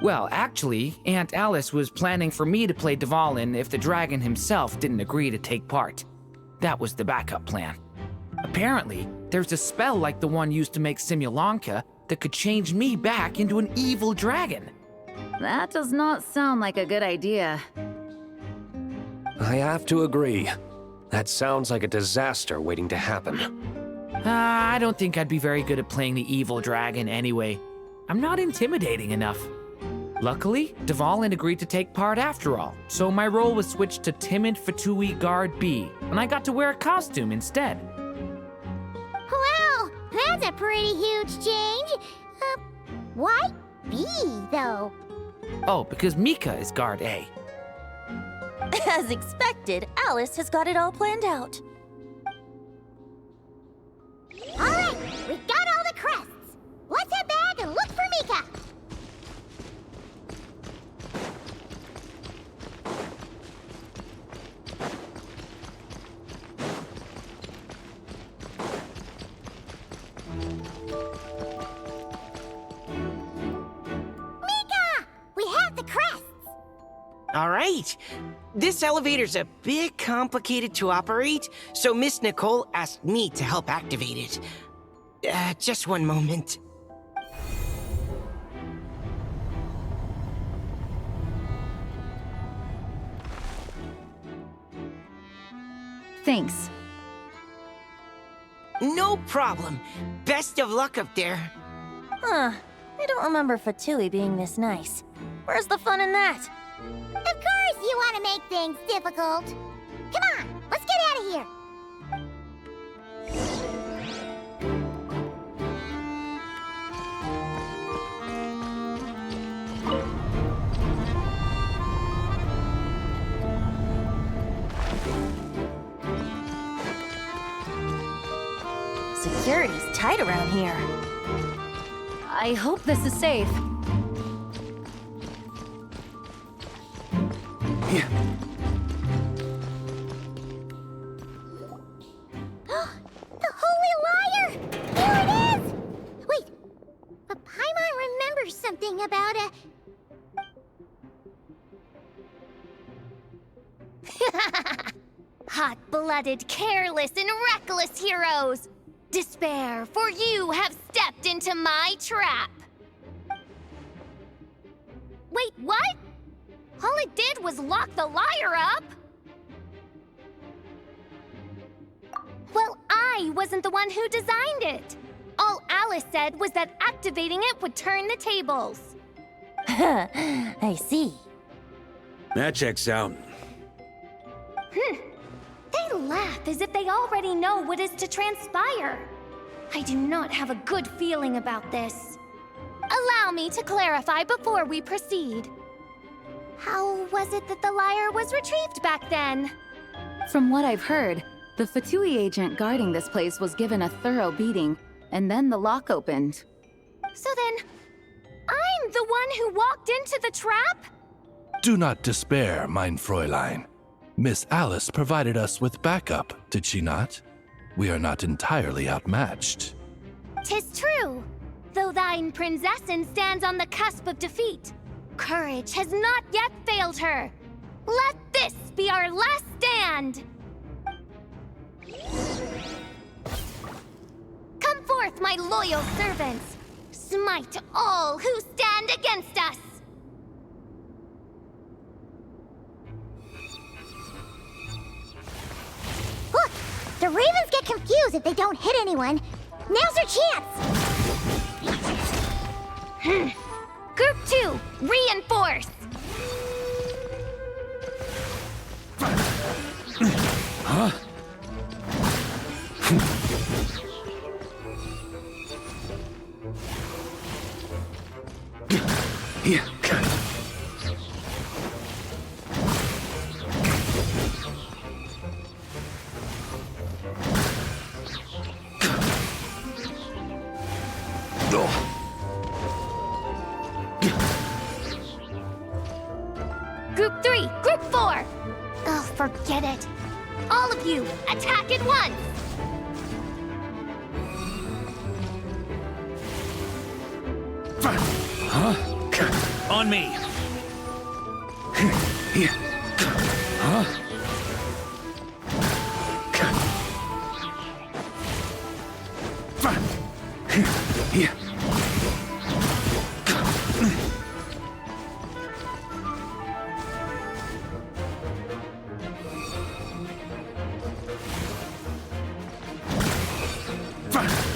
Well, actually, Aunt Alice was planning for me to play Dvalin if the dragon himself didn't agree to take part. That was the backup plan. Apparently, there's a spell like the one used to make Simulanka that could change me back into an evil dragon. That does not sound like a good idea. I have to agree. That sounds like a disaster waiting to happen. I don't think I'd be very good at playing the evil dragon anyway. I'm not intimidating enough. Luckily, Dvalin agreed to take part after all, so my role was switched to Timid Fatui Guard B, and I got to wear a costume instead. Wow, that's a pretty huge change. Why B, though? Oh, because Mika is Guard A. As expected, Alice has got it all planned out. All right, we got all the crests. Let's head back and look for Mika. Mika! We have the crests. All right. This elevator's a bit complicated to operate, so Miss Nicole asked me to help activate it. Just one moment. Thanks. No problem. Best of luck up there. Huh. I don't remember Fatui being this nice. Where's the fun in that? Of course you want to make things difficult. Come on, let's get out of here. Security's tight around here. I hope this is safe. The Holy Liar! There it is! Wait, but Paimon remembers something about a... Hot-blooded, careless, and reckless heroes! Despair, for you have stepped into my trap! Wait, what? All it did was lock the liar up? Well, I wasn't the one who designed it. All Alice said was that activating it would turn the tables. I see. That checks out. They laugh as if they already know what is to transpire. I do not have a good feeling about this. Allow me to clarify before we proceed. How was it that the liar was retrieved back then? From what I've heard, the Fatui agent guarding this place was given a thorough beating, and then the lock opened. So then, I'm the one who walked into the trap? Do not despair, mein Fräulein. Miss Alice provided us with backup, did she not? We are not entirely outmatched. 'Tis true. Though thine Prinzessin stands on the cusp of defeat, courage has not yet failed her. Let this be our last stand! Come forth, my loyal servants! Smite all who stand against us! Look! The Ravens get confused if they don't hit anyone. Now's their chance! Group 2, reinforce! Huh? Yeah. Group 3, Group 4! Oh, forget it. All of you, attack at once! Huh? On me! Huh?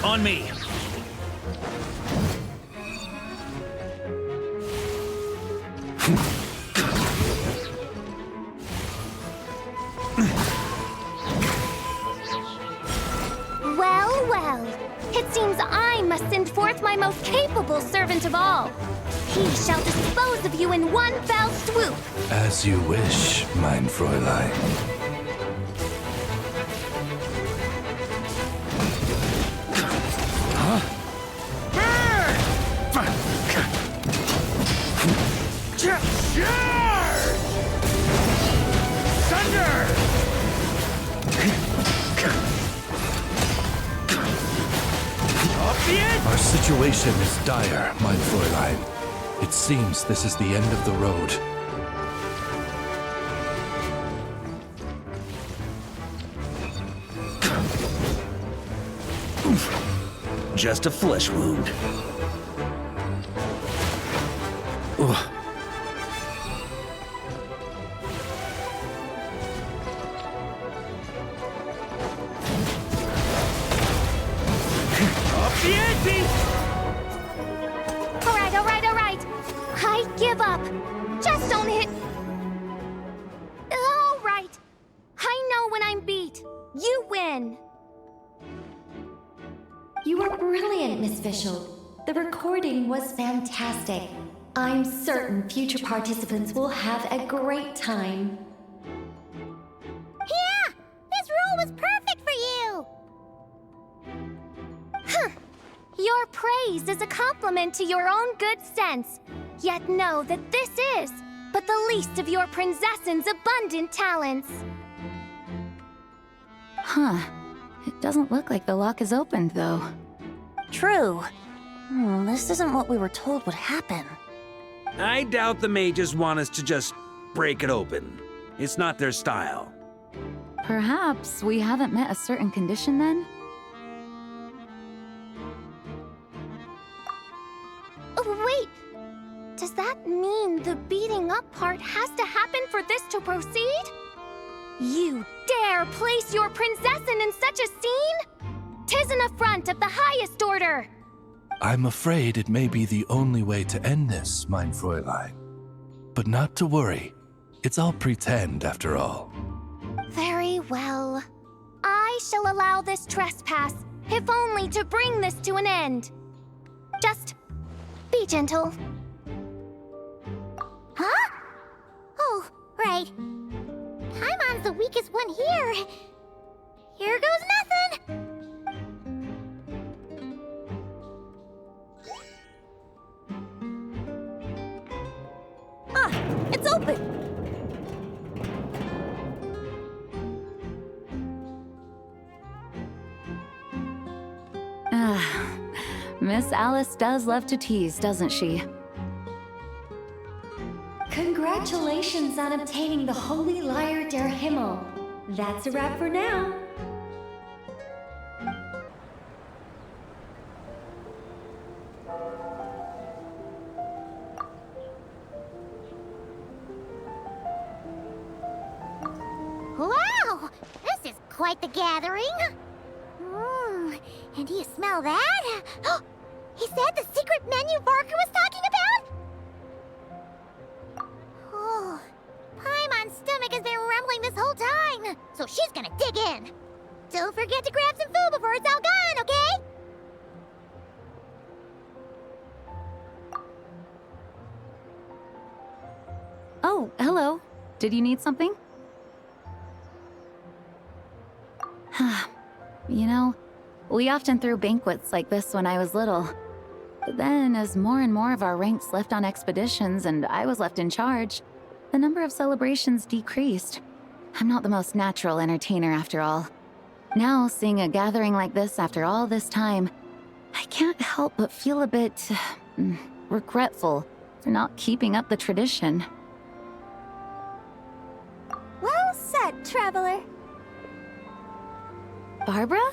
On me! Well, well. It seems I must send forth my most capable servant of all. He shall dispose of you in one fell swoop. As you wish, mein Fräulein. Our situation is dire, mein Fräulein. It seems this is the end of the road. Just a flesh wound. Ugh. All right. I give up. Just don't hit. All right. I know when I'm beat. You win. You were brilliant, Miss Fischl. The recording was fantastic. I'm certain future participants will have a great time. Yeah! This role was perfect for you! Huh. Your praise as a compliment to your own good sense. Yet know that this is but the least of your princess's abundant talents. Huh. It doesn't look like the lock is opened, though. True. This isn't what we were told would happen. I doubt the mages want us to just break it open. It's not their style. Perhaps we haven't met a certain condition then? Oh, wait! Does that mean the beating up part has to happen for this to proceed? You dare place your princessin in such a scene? 'Tis an affront of the highest order! I'm afraid it may be the only way to end this, mein Fräulein. But not to worry. It's all pretend, after all. Very well. I shall allow this trespass, if only to bring this to an end. Just be gentle. Huh? Oh, right. Paimon's the weakest one here. Here goes nothing. Ah, it's open. Miss Alice does love to tease, doesn't she? Congratulations on obtaining the Holy Lyre der Himmel. That's a wrap for now. Wow! This is quite the gathering. And do you smell that? Is that the secret menu Varka was talking about? Oh, Paimon's stomach has been rumbling this whole time, so she's gonna dig in. Don't forget to grab some food before it's all gone, okay? Oh, hello. Did you need something? You know, we often threw banquets like this when I was little. But then, as more and more of our ranks left on expeditions and I was left in charge, the number of celebrations decreased. I'm not the most natural entertainer after all. Now, seeing a gathering like this after all this time, I can't help but feel a bit regretful for not keeping up the tradition. Well said, traveler. Barbara?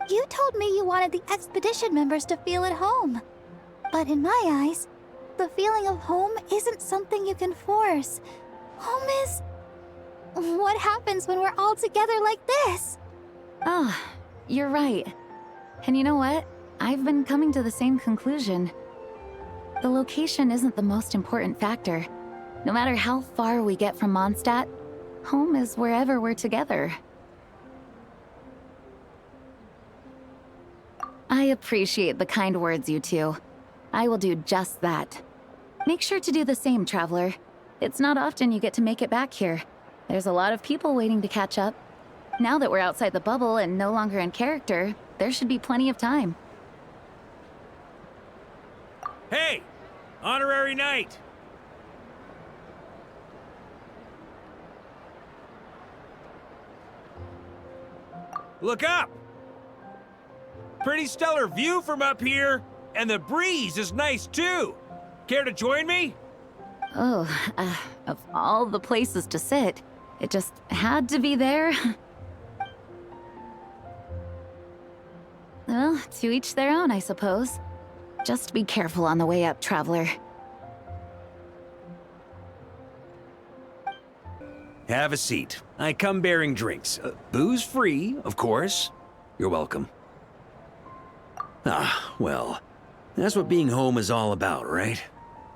You told me you wanted the expedition members to feel at home. But in my eyes, the feeling of home isn't something you can force. Home is... what happens when we're all together like this? Oh, you're right. And you know what? I've been coming to the same conclusion. The location isn't the most important factor. No matter how far we get from Mondstadt, home is wherever we're together. I appreciate the kind words, you two. I will do just that. Make sure to do the same, traveler. It's not often you get to make it back here. There's a lot of people waiting to catch up. Now that we're outside the bubble and no longer in character, there should be plenty of time. Hey! Honorary knight! Look up! Pretty stellar view from up here, and the breeze is nice too. Care to join me? Oh, of all the places to sit, it just had to be there. Well, to each their own, I suppose. Just be careful on the way up, traveler. Have a seat. I come bearing drinks. Booze free, of course. You're welcome. Ah, well, that's what being home is all about, right?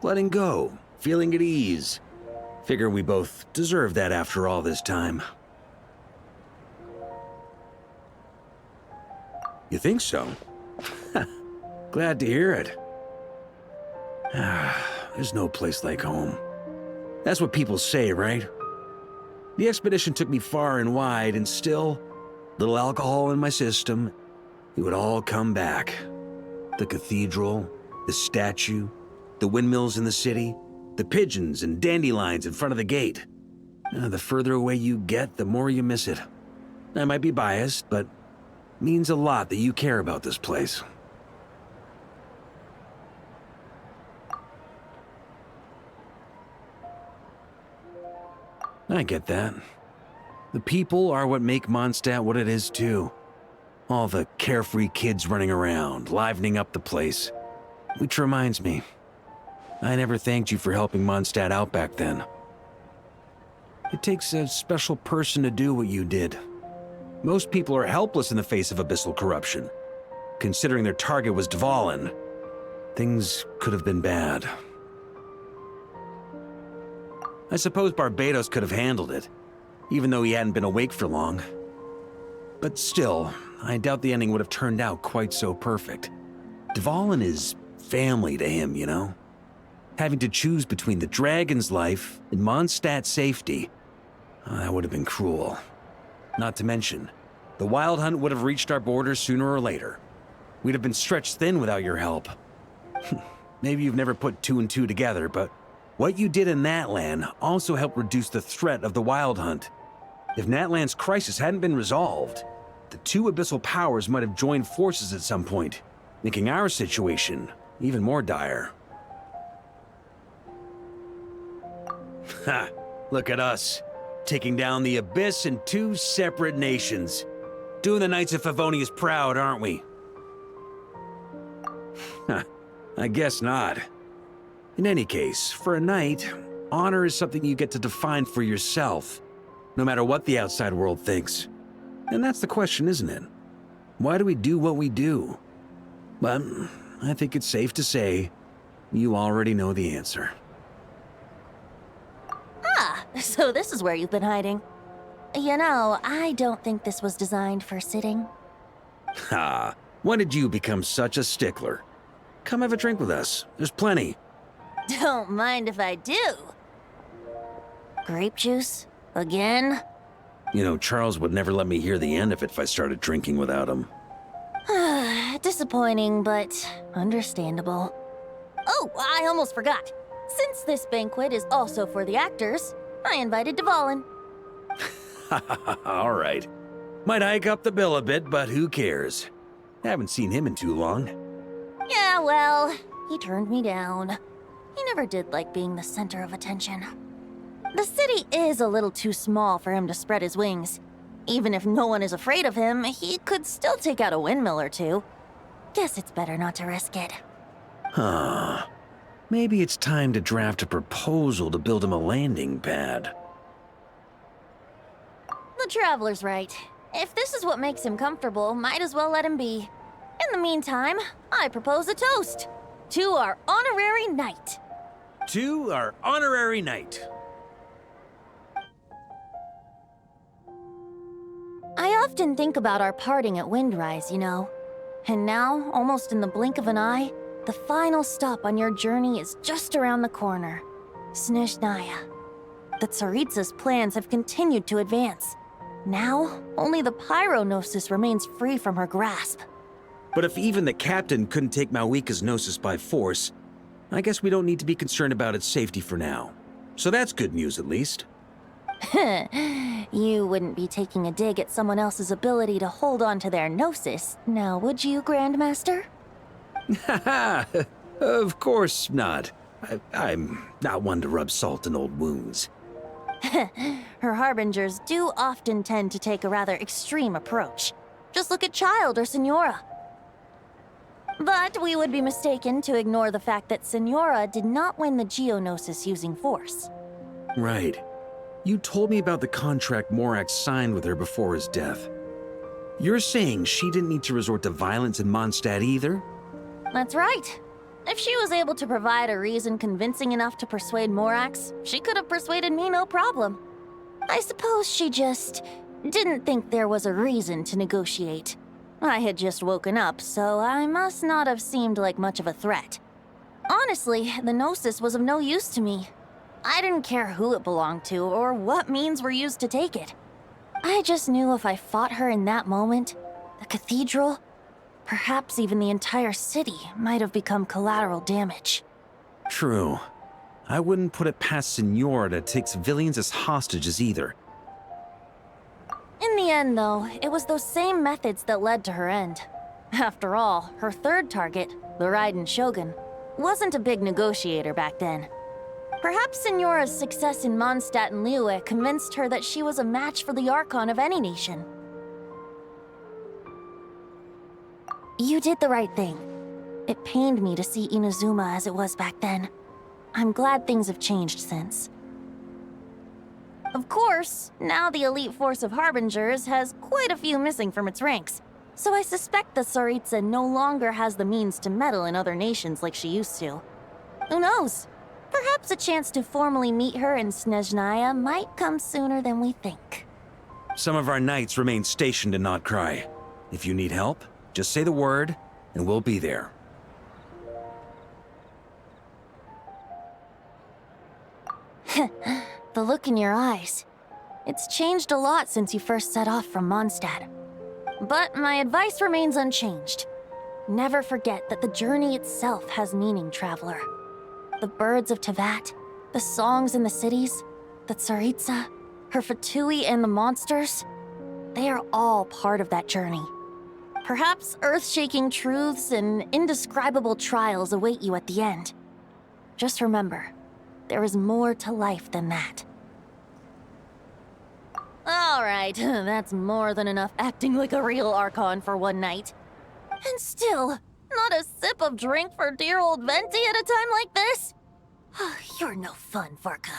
Letting go, feeling at ease. Figure we both deserve that after all this time. You think so? Glad to hear it. There's no place like home. That's what people say, right? The expedition took me far and wide, and still, Little alcohol in my system, it would all come back. The cathedral, the statue, the windmills in the city, the pigeons and dandelions in front of the gate. The further away you get, the more you miss it. I might be biased, but it means a lot that you care about this place. I get that. The people are what make Mondstadt what it is, too. All the carefree kids running around, livening up the place. Which reminds me, I never thanked you for helping Mondstadt out back then. It takes a special person to do what you did. Most people are helpless in the face of abyssal corruption. Considering their target was Dvalin, things could have been bad. I suppose Barbados could have handled it, even though he hadn't been awake for long. But still, I doubt the ending would have turned out quite so perfect. Dvalin is family to him, you know? Having to choose between the dragon's life and Mondstadt's safety, that would have been cruel. Not to mention, the Wild Hunt would have reached our borders sooner or later. We'd have been stretched thin without your help. Maybe you've never put two and two together, but what you did in Natlan also helped reduce the threat of the Wild Hunt. If Natlan's crisis hadn't been resolved, the two abyssal powers might have joined forces at some point, making our situation even more dire. Ha! Look at us, taking down the Abyss in two separate nations. Doing the Knights of Favonius proud, aren't we? I guess not. In any case, for a knight, honor is something you get to define for yourself, no matter what the outside world thinks. And that's the question, isn't it? Why do we do what we do? But I think it's safe to say you already know the answer. Ah, so this is where you've been hiding. You know, I don't think this was designed for sitting. Ha! When did you become such a stickler? Come have a drink with us. There's plenty. Don't mind if I do. Grape juice? Again? You know, Charles would never let me hear the end of it if I started drinking without him. Disappointing, but understandable. Oh, I almost forgot. Since this banquet is also for the actors, I invited Dvalin. All right. Might hike up the bill a bit, but who cares? Haven't seen him in too long. Yeah, well, he turned me down. He never did like being the center of attention. The city is a little too small for him to spread his wings. Even if no one is afraid of him, he could still take out a windmill or two. Guess it's better not to risk it. Huh. Maybe it's time to draft a proposal to build him a landing pad. The Traveler's right. If this is what makes him comfortable, might as well let him be. In the meantime, I propose a toast to our honorary knight. To our honorary knight. I often think about our parting at Windrise, you know. And now, almost in the blink of an eye, the final stop on your journey is just around the corner. Snezhnaya. The Tsaritsa's plans have continued to advance. Now, only the Pyro-Gnosis remains free from her grasp. But if even the captain couldn't take Malwika's Gnosis by force, I guess we don't need to be concerned about its safety for now. So that's good news, at least. You wouldn't be taking a dig at someone else's ability to hold on to their Gnosis, now would you, Grandmaster? Haha, of course not. I'm not one to rub salt in old wounds. Her harbingers do often tend to take a rather extreme approach. Just look at Child or Senora. But we would be mistaken to ignore the fact that Senora did not win the Geonosis using force. Right. You told me about the contract Morax signed with her before his death. You're saying she didn't need to resort to violence in Mondstadt either? That's right. If she was able to provide a reason convincing enough to persuade Morax, she could have persuaded me no problem. I suppose she just didn't think there was a reason to negotiate. I had just woken up, so I must not have seemed like much of a threat. Honestly, the Gnosis was of no use to me. I didn't care who it belonged to or what means were used to take it. I just knew if I fought her in that moment, the cathedral, perhaps even the entire city, might have become collateral damage. True. I wouldn't put it past Senora to take civilians as hostages either. In the end, though, it was those same methods that led to her end. After all, her third target, the Raiden Shogun, wasn't a big negotiator back then. Perhaps Senora's success in Mondstadt and Liyue convinced her that she was a match for the Archon of any nation. You did the right thing. It pained me to see Inazuma as it was back then. I'm glad things have changed since. Of course, now the elite force of Harbingers has quite a few missing from its ranks, so I suspect that Tsaritsa no longer has the means to meddle in other nations like she used to. Who knows? Perhaps a chance to formally meet her in Snezhnaya might come sooner than we think. Some of our knights remain stationed in Not Cry. If you need help, just say the word, and we'll be there. The look in your eyes. It's changed a lot since you first set off from Mondstadt. But my advice remains unchanged. Never forget that the journey itself has meaning, traveler. The birds of Teyvat, the songs in the cities, the Tsaritsa, her Fatui and the monsters, they are all part of that journey. Perhaps earth-shaking truths and indescribable trials await you at the end. Just remember, there is more to life than that. Alright, that's more than enough acting like a real Archon for one night. And still, not a sip of drink for dear old Venti at a time like this? You're no fun, Varka.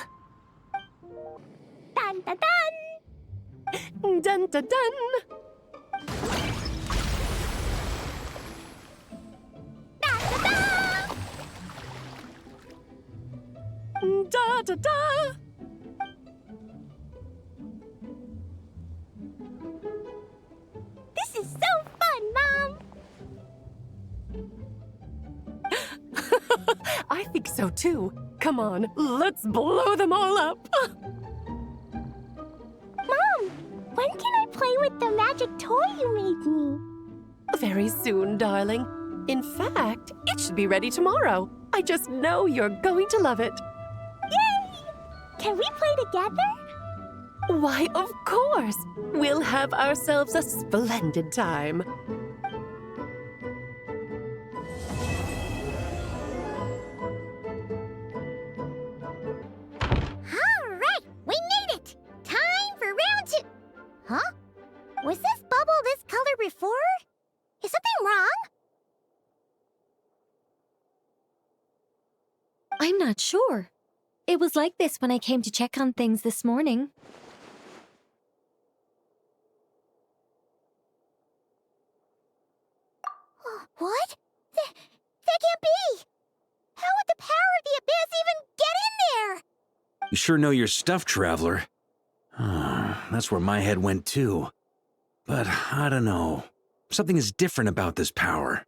Dun dun dun! Dun dun dun! Da da da! This is so fun, Mom! I think so too. Come on, let's blow them all up! Mom, when can I play with the magic toy you made me? Very soon, darling. In fact, it should be ready tomorrow. I just know you're going to love it. Yay! Can we play together? Why, of course! We'll have ourselves a splendid time. Alright, we made it! Time for round 2. Huh? Was this bubble this color before? Is something wrong? I'm not sure. It was like this when I came to check on things this morning. What? That can't be! How would the power of the abyss even get in there? You sure know your stuff, traveler. That's where my head went too. But I don't know. Something is different about this power.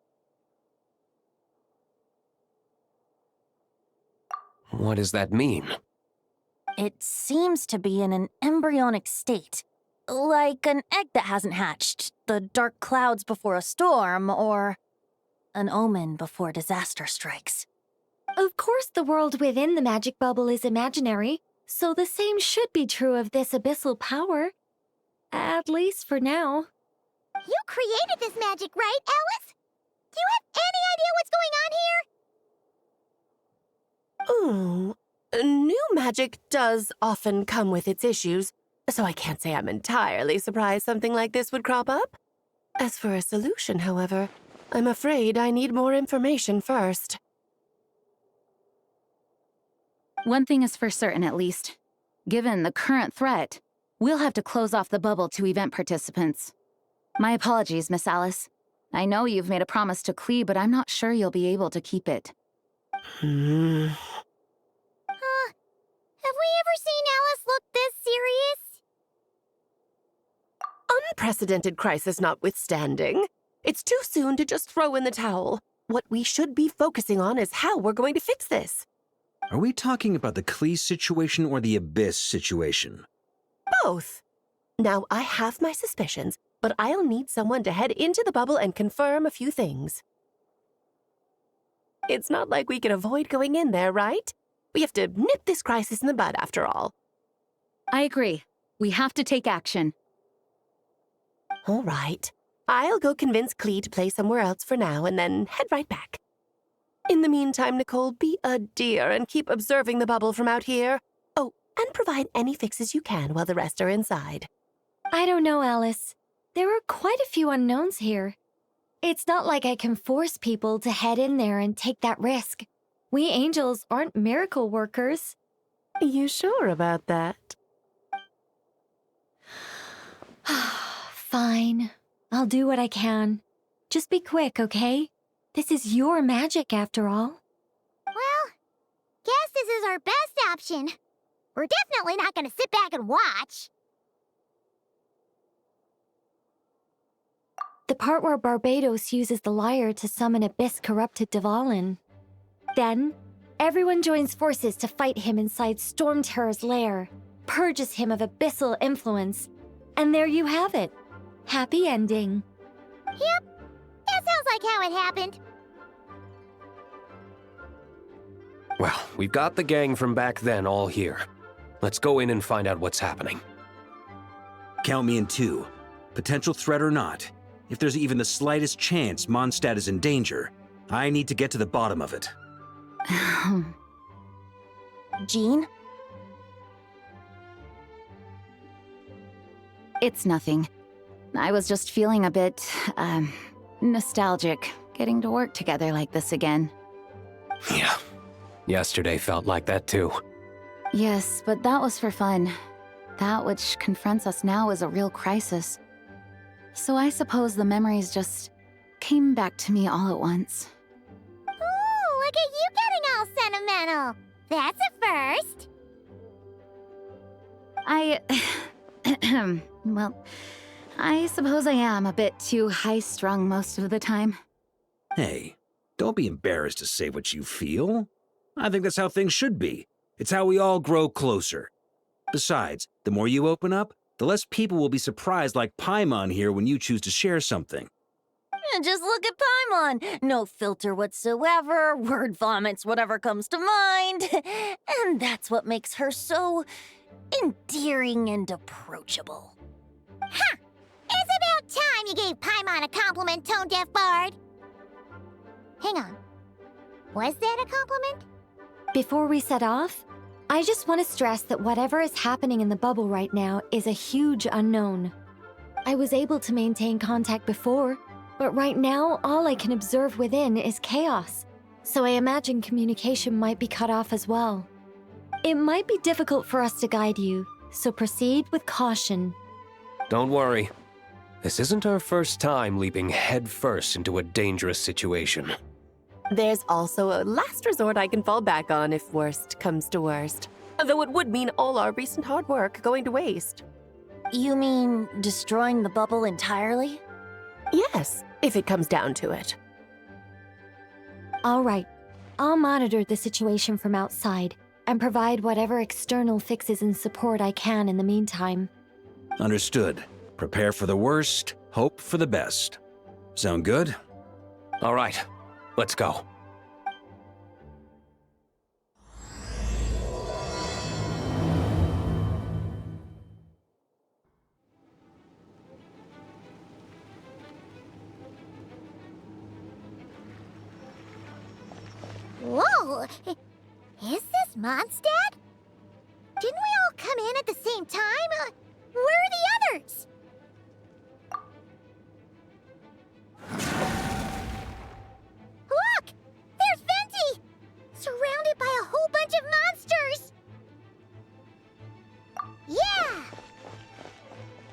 What does that mean? It seems to be in an embryonic state. Like an egg that hasn't hatched, the dark clouds before a storm, or an omen before disaster strikes. Of course, the world within the magic bubble is imaginary, so the same should be true of this abyssal power. At least for now. You created this magic, right, Alice? Do you have any idea what's going on here? Ooh, new magic does often come with its issues, so I can't say I'm entirely surprised something like this would crop up. As for a solution, however, I'm afraid I need more information first. One thing is for certain, at least. Given the current threat, we'll have to close off the bubble to event participants. My apologies, Miss Alice. I know you've made a promise to Klee, but I'm not sure you'll be able to keep it. Have we ever seen Alice look this serious? Unprecedented crisis notwithstanding, it's too soon to just throw in the towel. What we should be focusing on is how we're going to fix this. Are we talking about the Klee situation or the Abyss situation? Both. Now, I have my suspicions, but I'll need someone to head into the bubble and confirm a few things. It's not like we can avoid going in there, right? We have to nip this crisis in the bud, after all. I agree. We have to take action. All right. I'll go convince Klee to play somewhere else for now and then head right back. In the meantime, Nicole, be a dear and keep observing the bubble from out here. Oh, and provide any fixes you can while the rest are inside. I don't know, Alice. There are quite a few unknowns here. It's not like I can force people to head in there and take that risk. We angels aren't miracle workers. You sure about that? Fine. I'll do what I can. Just be quick, okay? This is your magic, after all. Well, guess this is our best option. We're definitely not gonna sit back and watch. The part where Barbados uses the lyre to summon abyss-corrupted Dvalin. Then, everyone joins forces to fight him inside Storm Terror's lair, purges him of abyssal influence, and there you have it. Happy ending. Yep, that sounds like how it happened. Well, we've got the gang from back then all here. Let's go in and find out what's happening. Count me in 2. Potential threat or not, if there's even the slightest chance Mondstadt is in danger, I need to get to the bottom of it. Jean? It's nothing. I was just feeling a bit, nostalgic, getting to work together like this again. Yeah. Yesterday felt like that too. Yes, but that was for fun. That which confronts us now is a real crisis. So I suppose the memories just came back to me all at once. Ooh, look at you getting all sentimental. That's a first. Well, I suppose I am a bit too high-strung most of the time. Hey, don't be embarrassed to say what you feel. I think that's how things should be. It's how we all grow closer. Besides, the more you open up, the less people will be surprised like Paimon here when you choose to share something. And just look at Paimon. No filter whatsoever, word vomits whatever comes to mind. And that's what makes her so endearing and approachable. Ha! It's about time you gave Paimon a compliment, tone-deaf bard. Hang on. Was that a compliment? Before we set off, I just want to stress that whatever is happening in the bubble right now is a huge unknown. I was able to maintain contact before, but right now all I can observe within is chaos, so I imagine communication might be cut off as well. It might be difficult for us to guide you, so proceed with caution. Don't worry. This isn't our first time leaping headfirst into a dangerous situation. There's also a last resort I can fall back on if worst comes to worst. Though it would mean all our recent hard work going to waste. You mean destroying the bubble entirely? Yes, if it comes down to it. All right, I'll monitor the situation from outside and provide whatever external fixes and support I can in the meantime. Understood. Prepare for the worst, hope for the best. Sound good? All right, let's go. Whoa! Is this Mondstadt? Didn't we all come in at the same time? Where are the others? Look! There's Venti! Surrounded by a whole bunch of monsters! Yeah!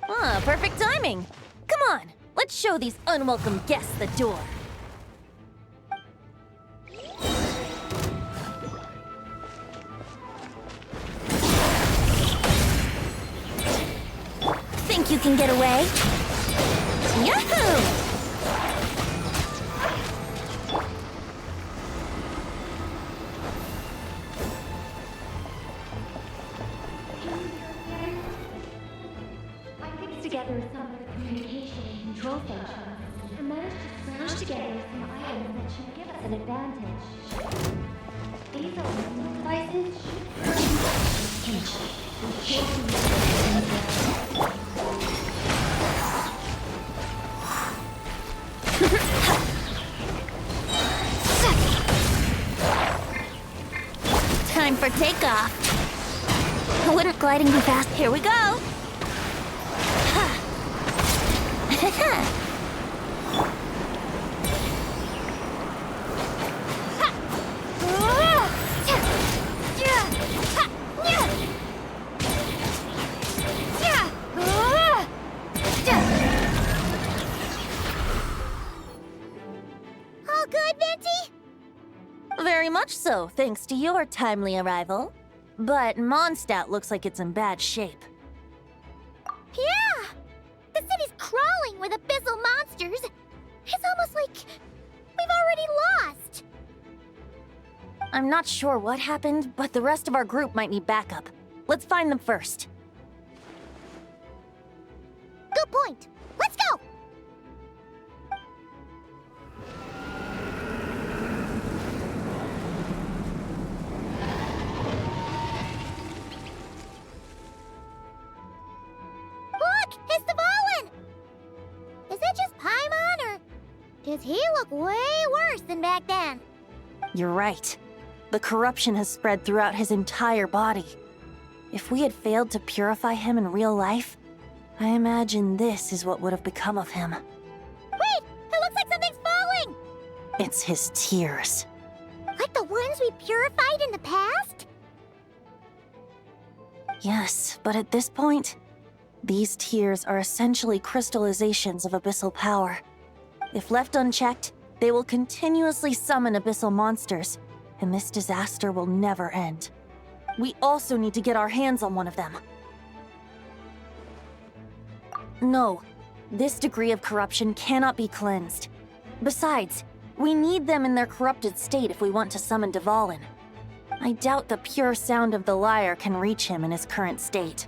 Ah, perfect timing. Come on, let's show these unwelcome guests the door. Think you can get away? Yahoo! together some of the communication and control functions, and managed to smash together some items that should give us an advantage. These are mental devices. Time for takeoff. Wouldn't gliding be fast? Here we go. All good, Venti? Very much so, thanks to your timely arrival. But Mondstadt looks like it's in bad shape. Yeah! The city's crawling with abyssal monsters. It's almost like we've already lost. I'm not sure what happened, but the rest of our group might need backup. Let's find them first. Good point. Let's go! Look! It's Dvalin! Is it just Paimon, or does he look way worse than back then? You're right. The corruption has spread throughout his entire body. If we had failed to purify him in real life, I imagine this is what would have become of him. Wait! It looks like something's falling! It's his tears. Like the ones we purified in the past? Yes, but at this point, these tears are essentially crystallizations of abyssal power. If left unchecked, they will continuously summon abyssal monsters, and this disaster will never end. We also need to get our hands on one of them. No, this degree of corruption cannot be cleansed. Besides, we need them in their corrupted state if we want to summon Dvalin. I doubt the pure sound of the lyre can reach him in his current state.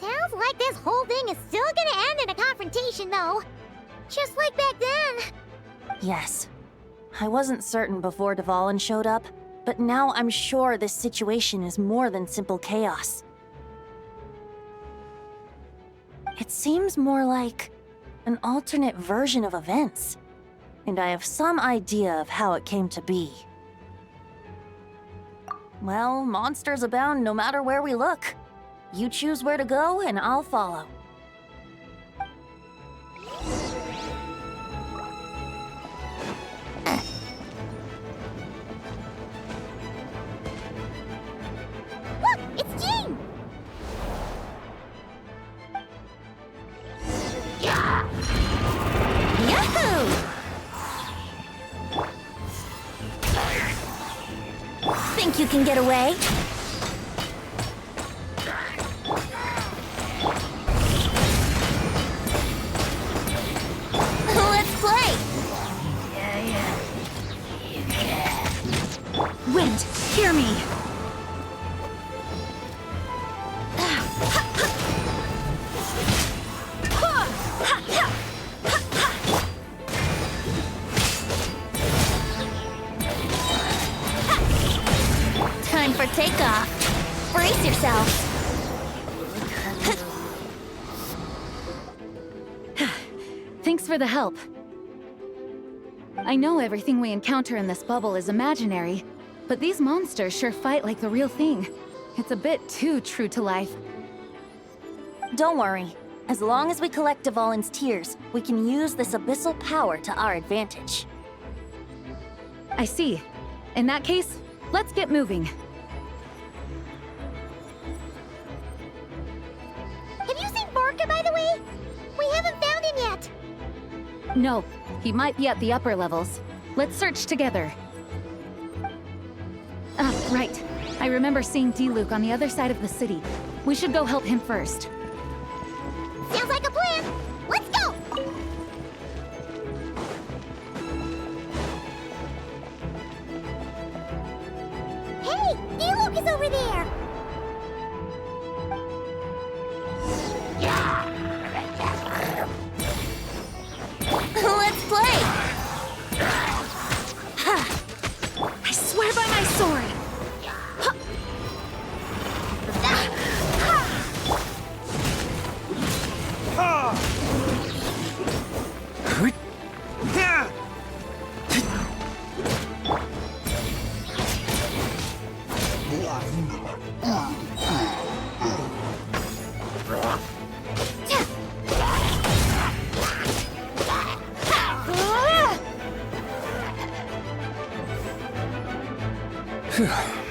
Sounds like this whole thing is still gonna end in a confrontation, though. Just like back then. Yes. I wasn't certain before Dvalin showed up, but now I'm sure this situation is more than simple chaos. It seems more like an alternate version of events, and I have some idea of how it came to be. Well, monsters abound no matter where we look. You choose where to go, and I'll follow. Look! It's Jean! Yahoo! Think you can get away? Let's play! Wind, hear me! Time for takeoff. Brace yourself. Thanks for the help. I know everything we encounter in this bubble is imaginary, but these monsters sure fight like the real thing. It's a bit too true to life. Don't worry. As long as we collect Dvalin's tears, we can use this abyssal power to our advantage. I see. In that case, let's get moving. Have you seen Varka, by the way? We haven't found him yet. No, he might be at the upper levels. Let's search together. Ah, right. I remember seeing D-Luke on the other side of the city. We should go help him first. Sounds like a plan. Let's go! Hey! D-Luke is over there!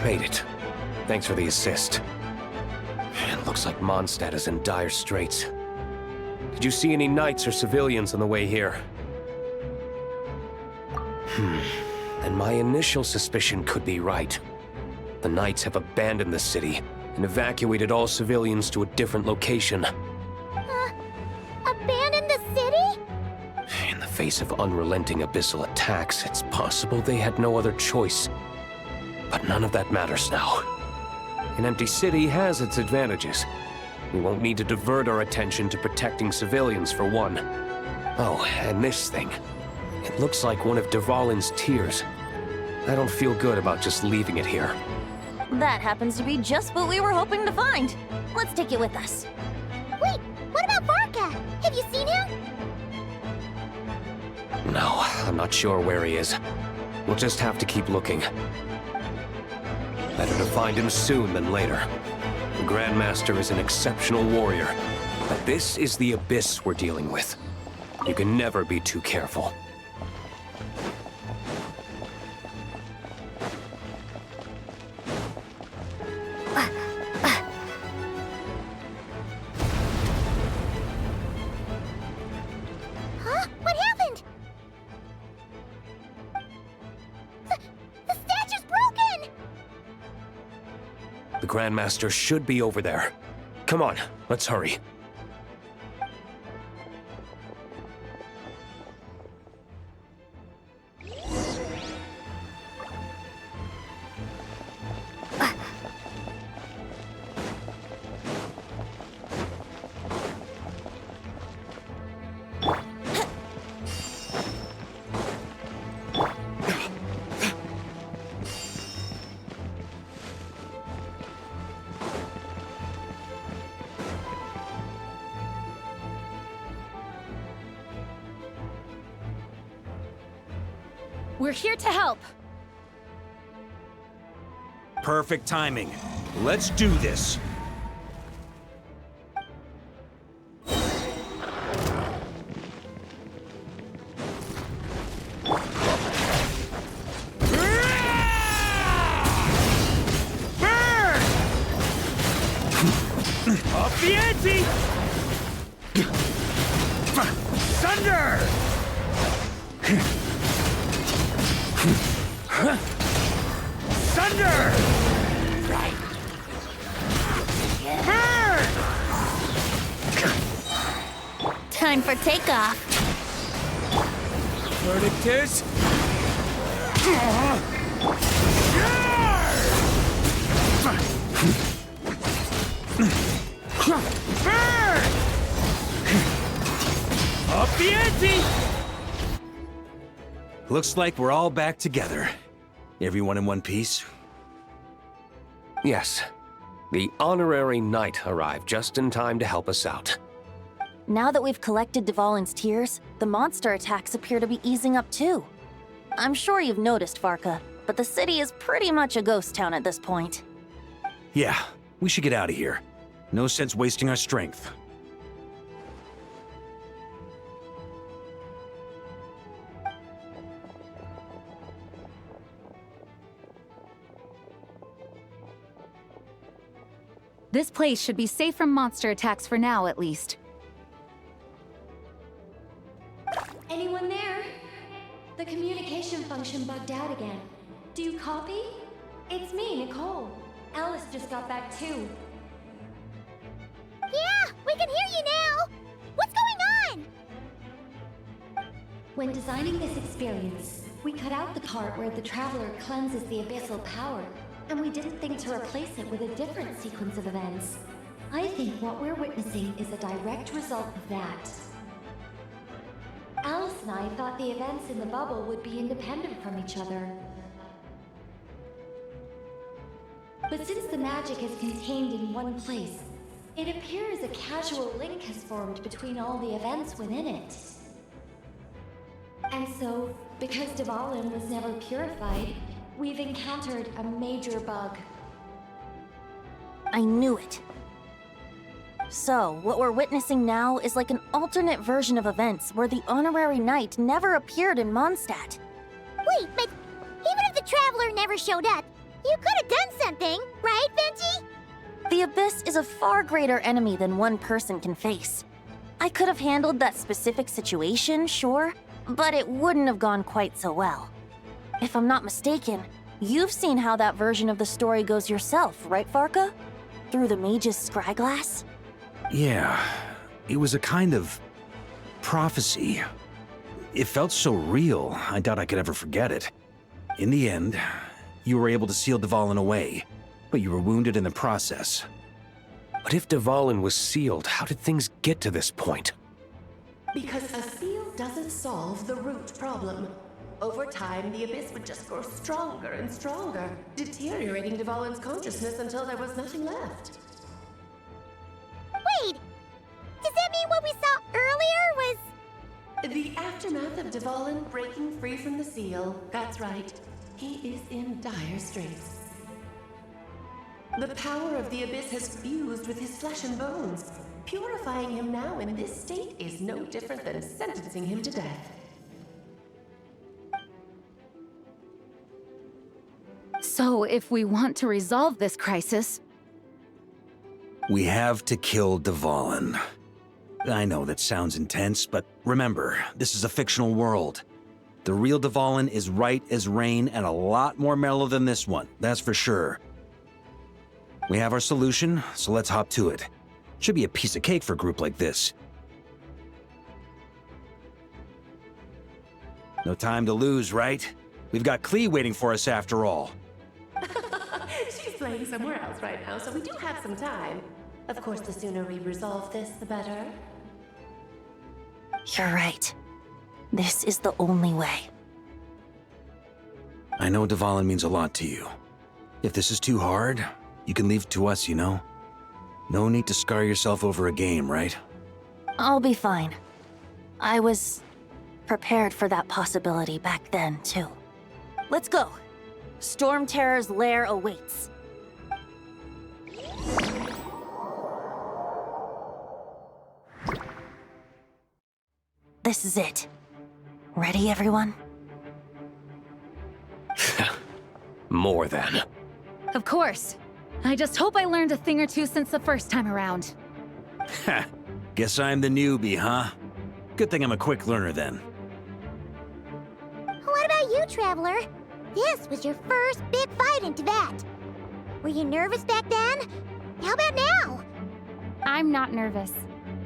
Made it. Thanks for the assist. It looks like Mondstadt is in dire straits. Did you see any knights or civilians on the way here? And my initial suspicion could be right. The knights have abandoned the city and evacuated all civilians to a different location. Abandon the city? In the face of unrelenting abyssal attacks, it's possible they had no other choice. But none of that matters now. An empty city has its advantages. We won't need to divert our attention to protecting civilians for one. Oh, and this thing. It looks like one of Dvalin's tears. I don't feel good about just leaving it here. That happens to be just what we were hoping to find. Let's take it with us. Wait, what about Varka? Have you seen him? No, I'm not sure where he is. We'll just have to keep looking. Better to find him soon than later. The Grandmaster is an exceptional warrior, but this is the abyss we're dealing with. You can never be too careful. Huh? What happened? The statue's broken! The Grandmaster should be over there. Come on, let's hurry. We're here to help. Perfect timing. Let's do this. Burn! Up the ante! Thunder! Thunder! Right. Burn! Time for takeoff. Verdict is... Burn! Up the ante! Looks like we're all back together. Everyone in one piece? Yes. The honorary knight arrived just in time to help us out. Now that we've collected Dvalin's tears, the monster attacks appear to be easing up too. I'm sure you've noticed, Varka, but the city is pretty much a ghost town at this point. Yeah, we should get out of here. No sense wasting our strength. This place should be safe from monster attacks for now, at least. Anyone there? The communication function bugged out again. Do you copy? It's me, Nicole. Alice just got back too. Yeah, we can hear you now! What's going on? When designing this experience, we cut out the part where the traveler cleanses the abyssal power, and we didn't think to replace it with a different sequence of events. I think what we're witnessing is a direct result of that. Alice and I thought the events in the bubble would be independent from each other. But since the magic is contained in one place, it appears a casual link has formed between all the events within it. And so, because Dvalin was never purified, we've encountered a major bug. I knew it. So, what we're witnessing now is like an alternate version of events where the honorary knight never appeared in Mondstadt. Wait, but even if the traveler never showed up, you could have done something, right, Venti? The Abyss is a far greater enemy than one person can face. I could have handled that specific situation, sure, but it wouldn't have gone quite so well. If I'm not mistaken, you've seen how that version of the story goes yourself, right, Varka? Through the mage's scryglass? Yeah, it was a kind of prophecy. It felt so real, I doubt I could ever forget it. In the end, you were able to seal Dvalin away, but you were wounded in the process. But if Dvalin was sealed, how did things get to this point? Because a seal doesn't solve the root problem. Over time, the Abyss would just grow stronger and stronger, deteriorating Dvalin's consciousness until there was nothing left. Wait! Does that mean what we saw earlier was... The aftermath of Dvalin breaking free from the seal. That's right. He is in dire straits. The power of the Abyss has fused with his flesh and bones. Purifying him now in this state is no different than sentencing him to death. So, if we want to resolve this crisis, We have to kill Dvalin. I know that sounds intense, but remember, this is a fictional world. The real Dvalin is right as rain and a lot more mellow than this one, that's for sure. We have our solution, so let's hop to it. Should be a piece of cake for a group like this. No time to lose, right? We've got Klee waiting for us after all. She's playing somewhere else right now, so we do have some time. Of course, the sooner we resolve this, the better. You're right. This is the only way. I know Dvalin means a lot to you. If this is too hard, you can leave it to us, you know? No need to scar yourself over a game, right? I'll be fine. I was prepared for that possibility back then, too. Let's go. Storm Terror's lair awaits. This is it. Ready, everyone? More than. of course. I just hope I learned a thing or two since the first time around. Ha! Guess I'm the newbie, huh? Good thing I'm a quick learner then. What about you, Traveler? This was your first big fight in Teyvat. Were you nervous back then? How about now? I'm not nervous.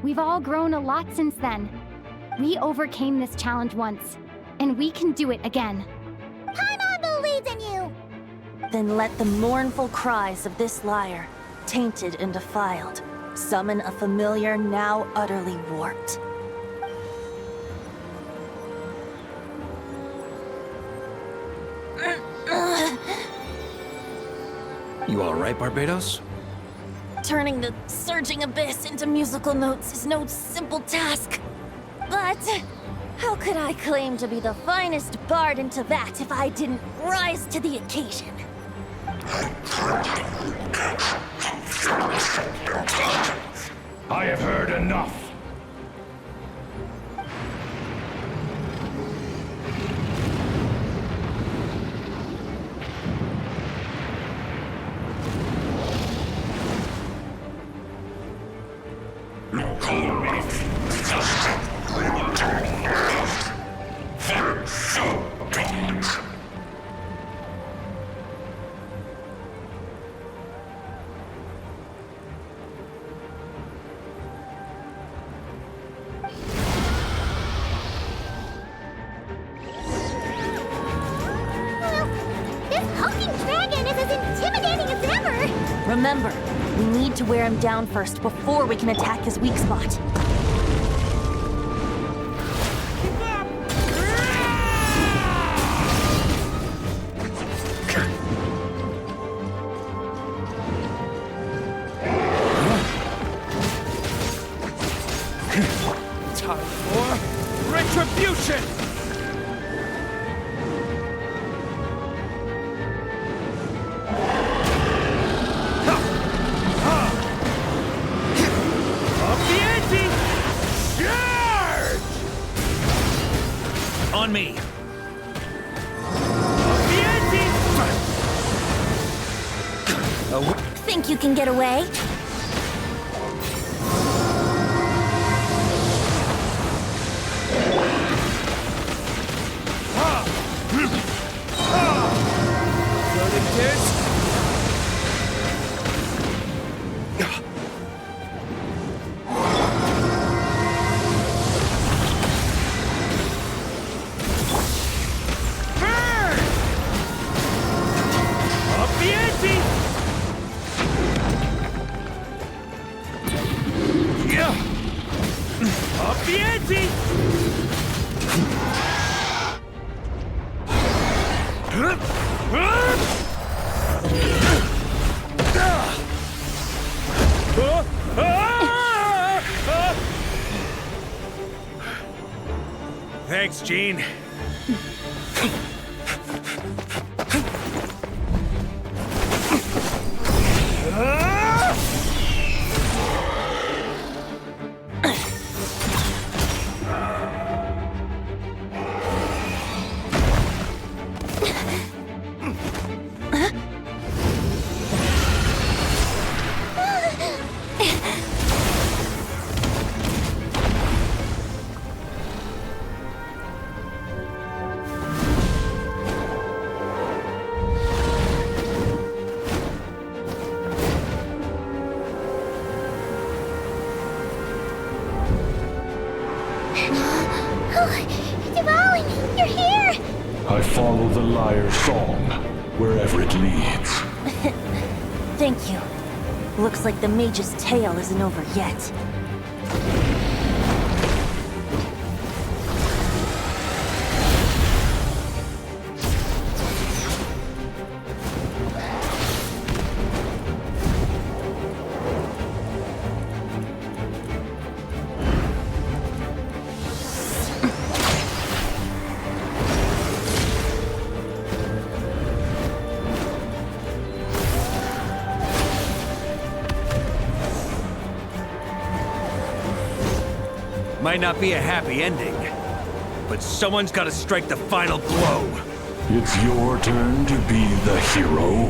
We've all grown a lot since then. We overcame this challenge once, and we can do it again. Paimon believes in you! Then let the mournful cries of this lyre, tainted and defiled, summon a familiar now utterly warped. You all right, Barbados? Turning the surging abyss into musical notes is no simple task. But how could I claim to be the finest bard in Teyvat if I didn't rise to the occasion? I have heard enough. Remember, we need to wear him down first before we can attack his weak spot. Time for retribution! you can get away? Thanks, Gene. Dvalin, you're here! I follow the lyre's song, wherever it leads. Thank you. Looks like the mage's tale isn't over yet. Might not be a happy ending, but someone's got to strike the final blow. It's your turn to be the hero.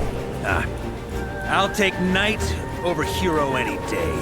I'll take knight over hero any day.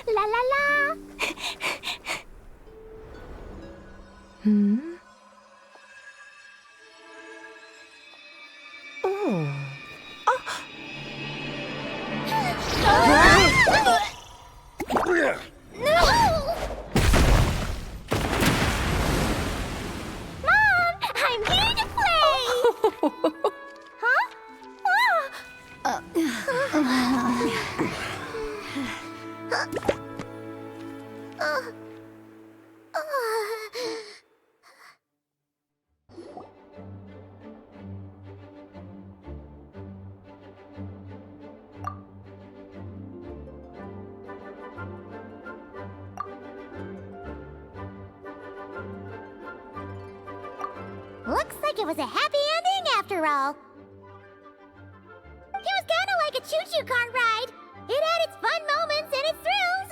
La la la! Looks like it was a happy ending after all. It was kind of like a choo-choo cart ride. It had its fun moments and its thrills.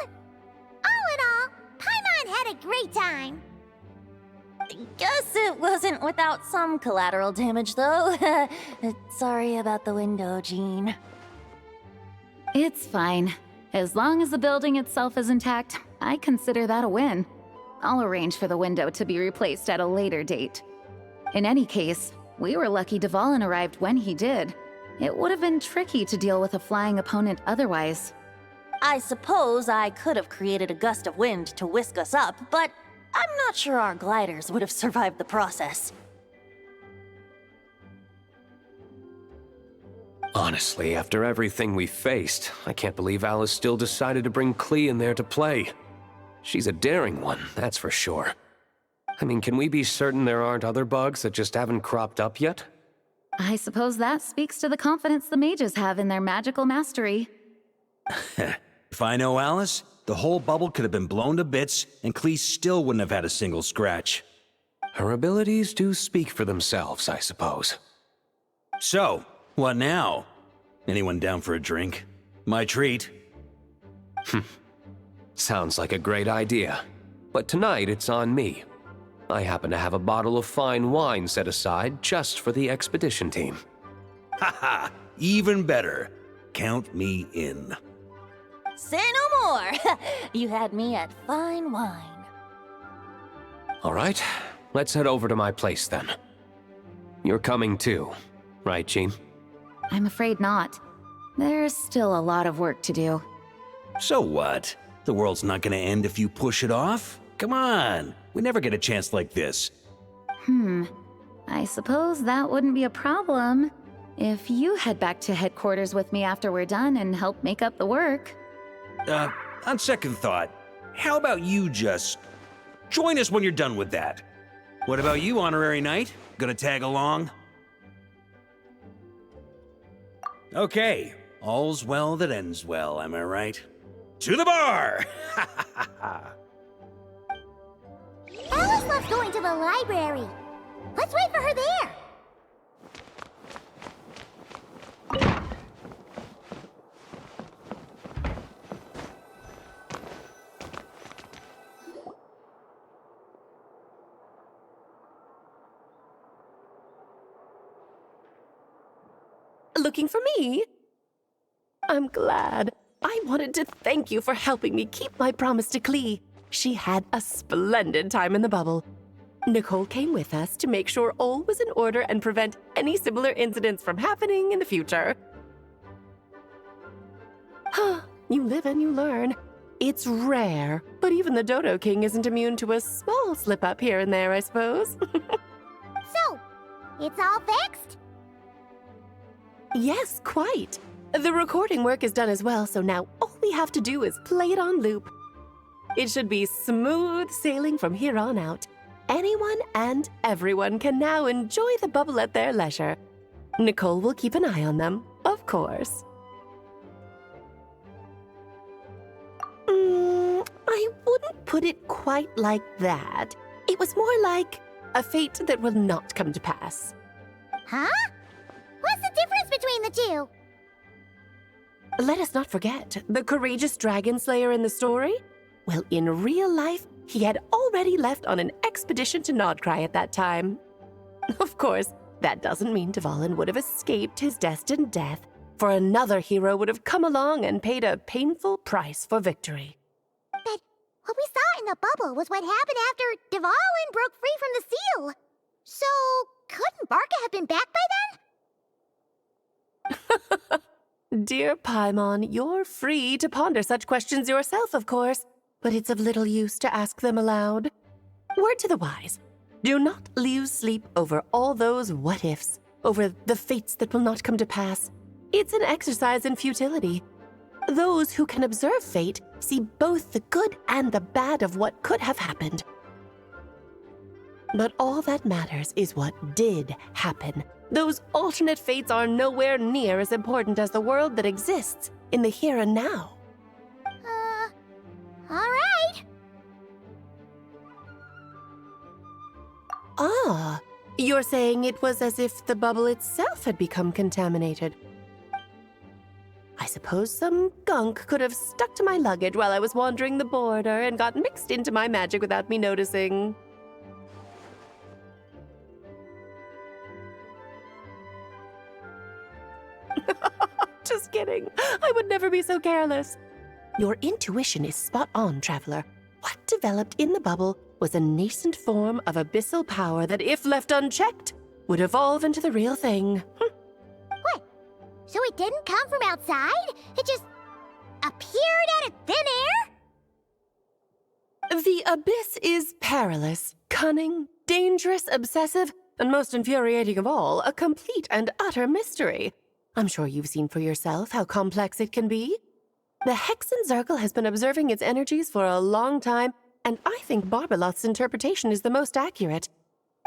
All in all, Paimon had a great time. Guess it wasn't without some collateral damage, though. Sorry about the window, Jean. It's fine. As long as the building itself is intact, I consider that a win. I'll arrange for the window to be replaced at a later date. In any case, we were lucky Dvalin arrived when he did. It would have been tricky to deal with a flying opponent otherwise. I suppose I could have created a gust of wind to whisk us up, but I'm not sure our gliders would have survived the process. Honestly, after everything we faced, I can't believe Alice still decided to bring Klee in there to play. She's a daring one, that's for sure. I mean, can we be certain there aren't other bugs that just haven't cropped up yet? I suppose that speaks to the confidence the mages have in their magical mastery. If I know Alice, the whole bubble could have been blown to bits, and Klee still wouldn't have had a single scratch. Her abilities do speak for themselves, I suppose. So, what now? Anyone down for a drink? My treat. Sounds like a great idea. But tonight it's on me. I happen to have a bottle of fine wine set aside just for the expedition team. Haha, even better. Count me in. Say no more! You had me at fine wine. All right, let's head over to my place then. You're coming too, right, Jean? I'm afraid not. There's still a lot of work to do. So what? The world's not gonna end if you push it off? Come on, we never get a chance like this. I suppose that wouldn't be a problem if you head back to headquarters with me after we're done and help make up the work. On second thought, how about you just join us when you're done with that? What about you, Honorary Knight? Gonna tag along? Okay, all's well that ends well, am I right? To the bar! Alice loves going to the library. Let's wait for her there. Looking for me? I'm glad. I wanted to thank you for helping me keep my promise to Klee. She had a splendid time in the bubble. Nicole came with us to make sure all was in order and prevent any similar incidents from happening in the future. You live and you learn. It's rare, but even the Dodo King isn't immune to a small slip-up here and there, I suppose. So, it's all fixed? Yes, quite. The recording work is done as well, so now all we have to do is play it on loop. It should be smooth sailing from here on out. Anyone and everyone can now enjoy the bubble at their leisure. Nicole will keep an eye on them, of course. I wouldn't put it quite like that. It was more like a fate that will not come to pass. Huh? What's the difference between the two? Let us not forget the courageous dragon slayer in the story. Well, in real life, he had already left on an expedition to Nodcry at that time. Of course, that doesn't mean Dvalin would have escaped his destined death, for another hero would have come along and paid a painful price for victory. But what we saw in the bubble was what happened after Dvalin broke free from the seal. So, couldn't Barca have been back by then? Dear Paimon, you're free to ponder such questions yourself, of course, but it's of little use to ask them aloud. Word to the wise, do not lose sleep over all those what-ifs, over the fates that will not come to pass. It's an exercise in futility. Those who can observe fate see both the good and the bad of what could have happened. But all that matters is what did happen. Those alternate fates are nowhere near as important as the world that exists in the here and now. All right. Ah, you're saying it was as if the bubble itself had become contaminated. I suppose some gunk could have stuck to my luggage while I was wandering the border and got mixed into my magic without me noticing. Just kidding. I would never be so careless. Your intuition is spot on, Traveler. What developed in the bubble was a nascent form of abyssal power that, if left unchecked, would evolve into the real thing. What? So it didn't come from outside? It just appeared out of thin air? The abyss is perilous, cunning, dangerous, obsessive, and most infuriating of all, a complete and utter mystery. I'm sure you've seen for yourself how complex it can be. The Hexen Circle has been observing its energies for a long time, and I think Barbalot's interpretation is the most accurate.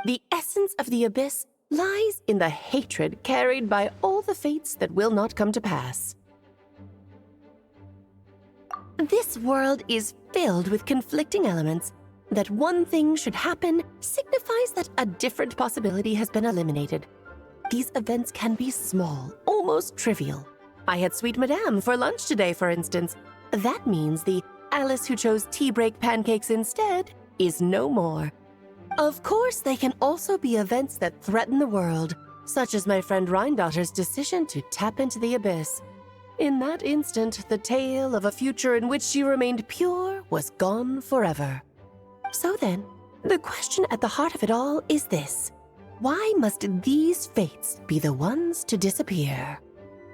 The essence of the abyss lies in the hatred carried by all the fates that will not come to pass. This world is filled with conflicting elements. That one thing should happen signifies that a different possibility has been eliminated. These events can be small, almost trivial. I had Sweet Madame for lunch today, for instance. That means the Alice who chose tea break pancakes instead is no more. Of course, they can also be events that threaten the world, such as my friend Rhindotter's decision to tap into the abyss. In that instant, the tale of a future in which she remained pure was gone forever. So then, the question at the heart of it all is this. Why must these fates be the ones to disappear?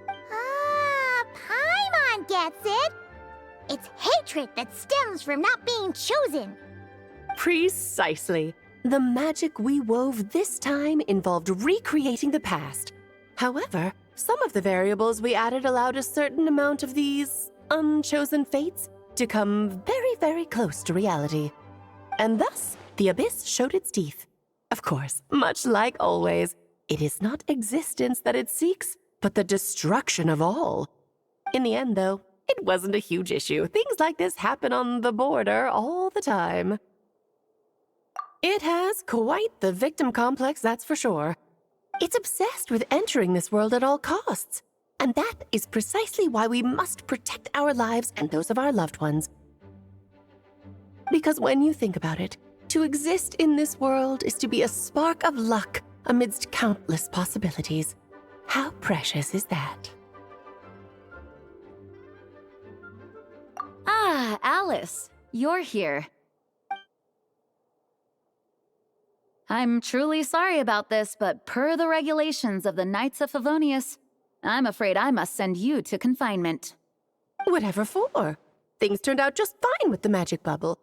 Ah, Paimon gets it! It's hatred that stems from not being chosen. Precisely. The magic we wove this time involved recreating the past. However, some of the variables we added allowed a certain amount of these unchosen fates to come very, very close to reality. And thus, the abyss showed its teeth. Of course, much like always, it is not existence that it seeks, but the destruction of all. In the end, though, it wasn't a huge issue. Things like this happen on the border all the time. It has quite the victim complex, that's for sure. It's obsessed with entering this world at all costs. And that is precisely why we must protect our lives and those of our loved ones. Because when you think about it, to exist in this world is to be a spark of luck amidst countless possibilities. How precious is that? Ah, Alice, you're here. I'm truly sorry about this, but per the regulations of the Knights of Favonius, I'm afraid I must send you to confinement. Whatever for? Things turned out just fine with the magic bubble.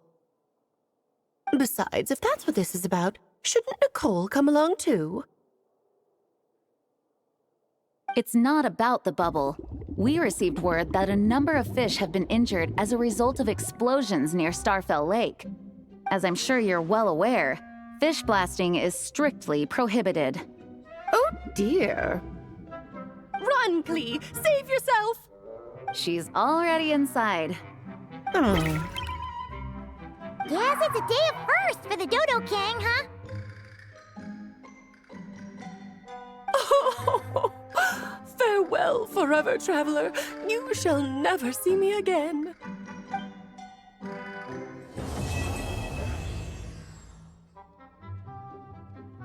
Besides, if that's what this is about, shouldn't Nicole come along too? It's not about the bubble. We received word that a number of fish have been injured as a result of explosions near Starfell Lake. As I'm sure you're well aware, fish blasting is strictly prohibited. Oh dear. Run, Clee! Save yourself! She's already inside. Guess it's a day of first for the Dodo King, huh? Oh, farewell, forever traveler. You shall never see me again.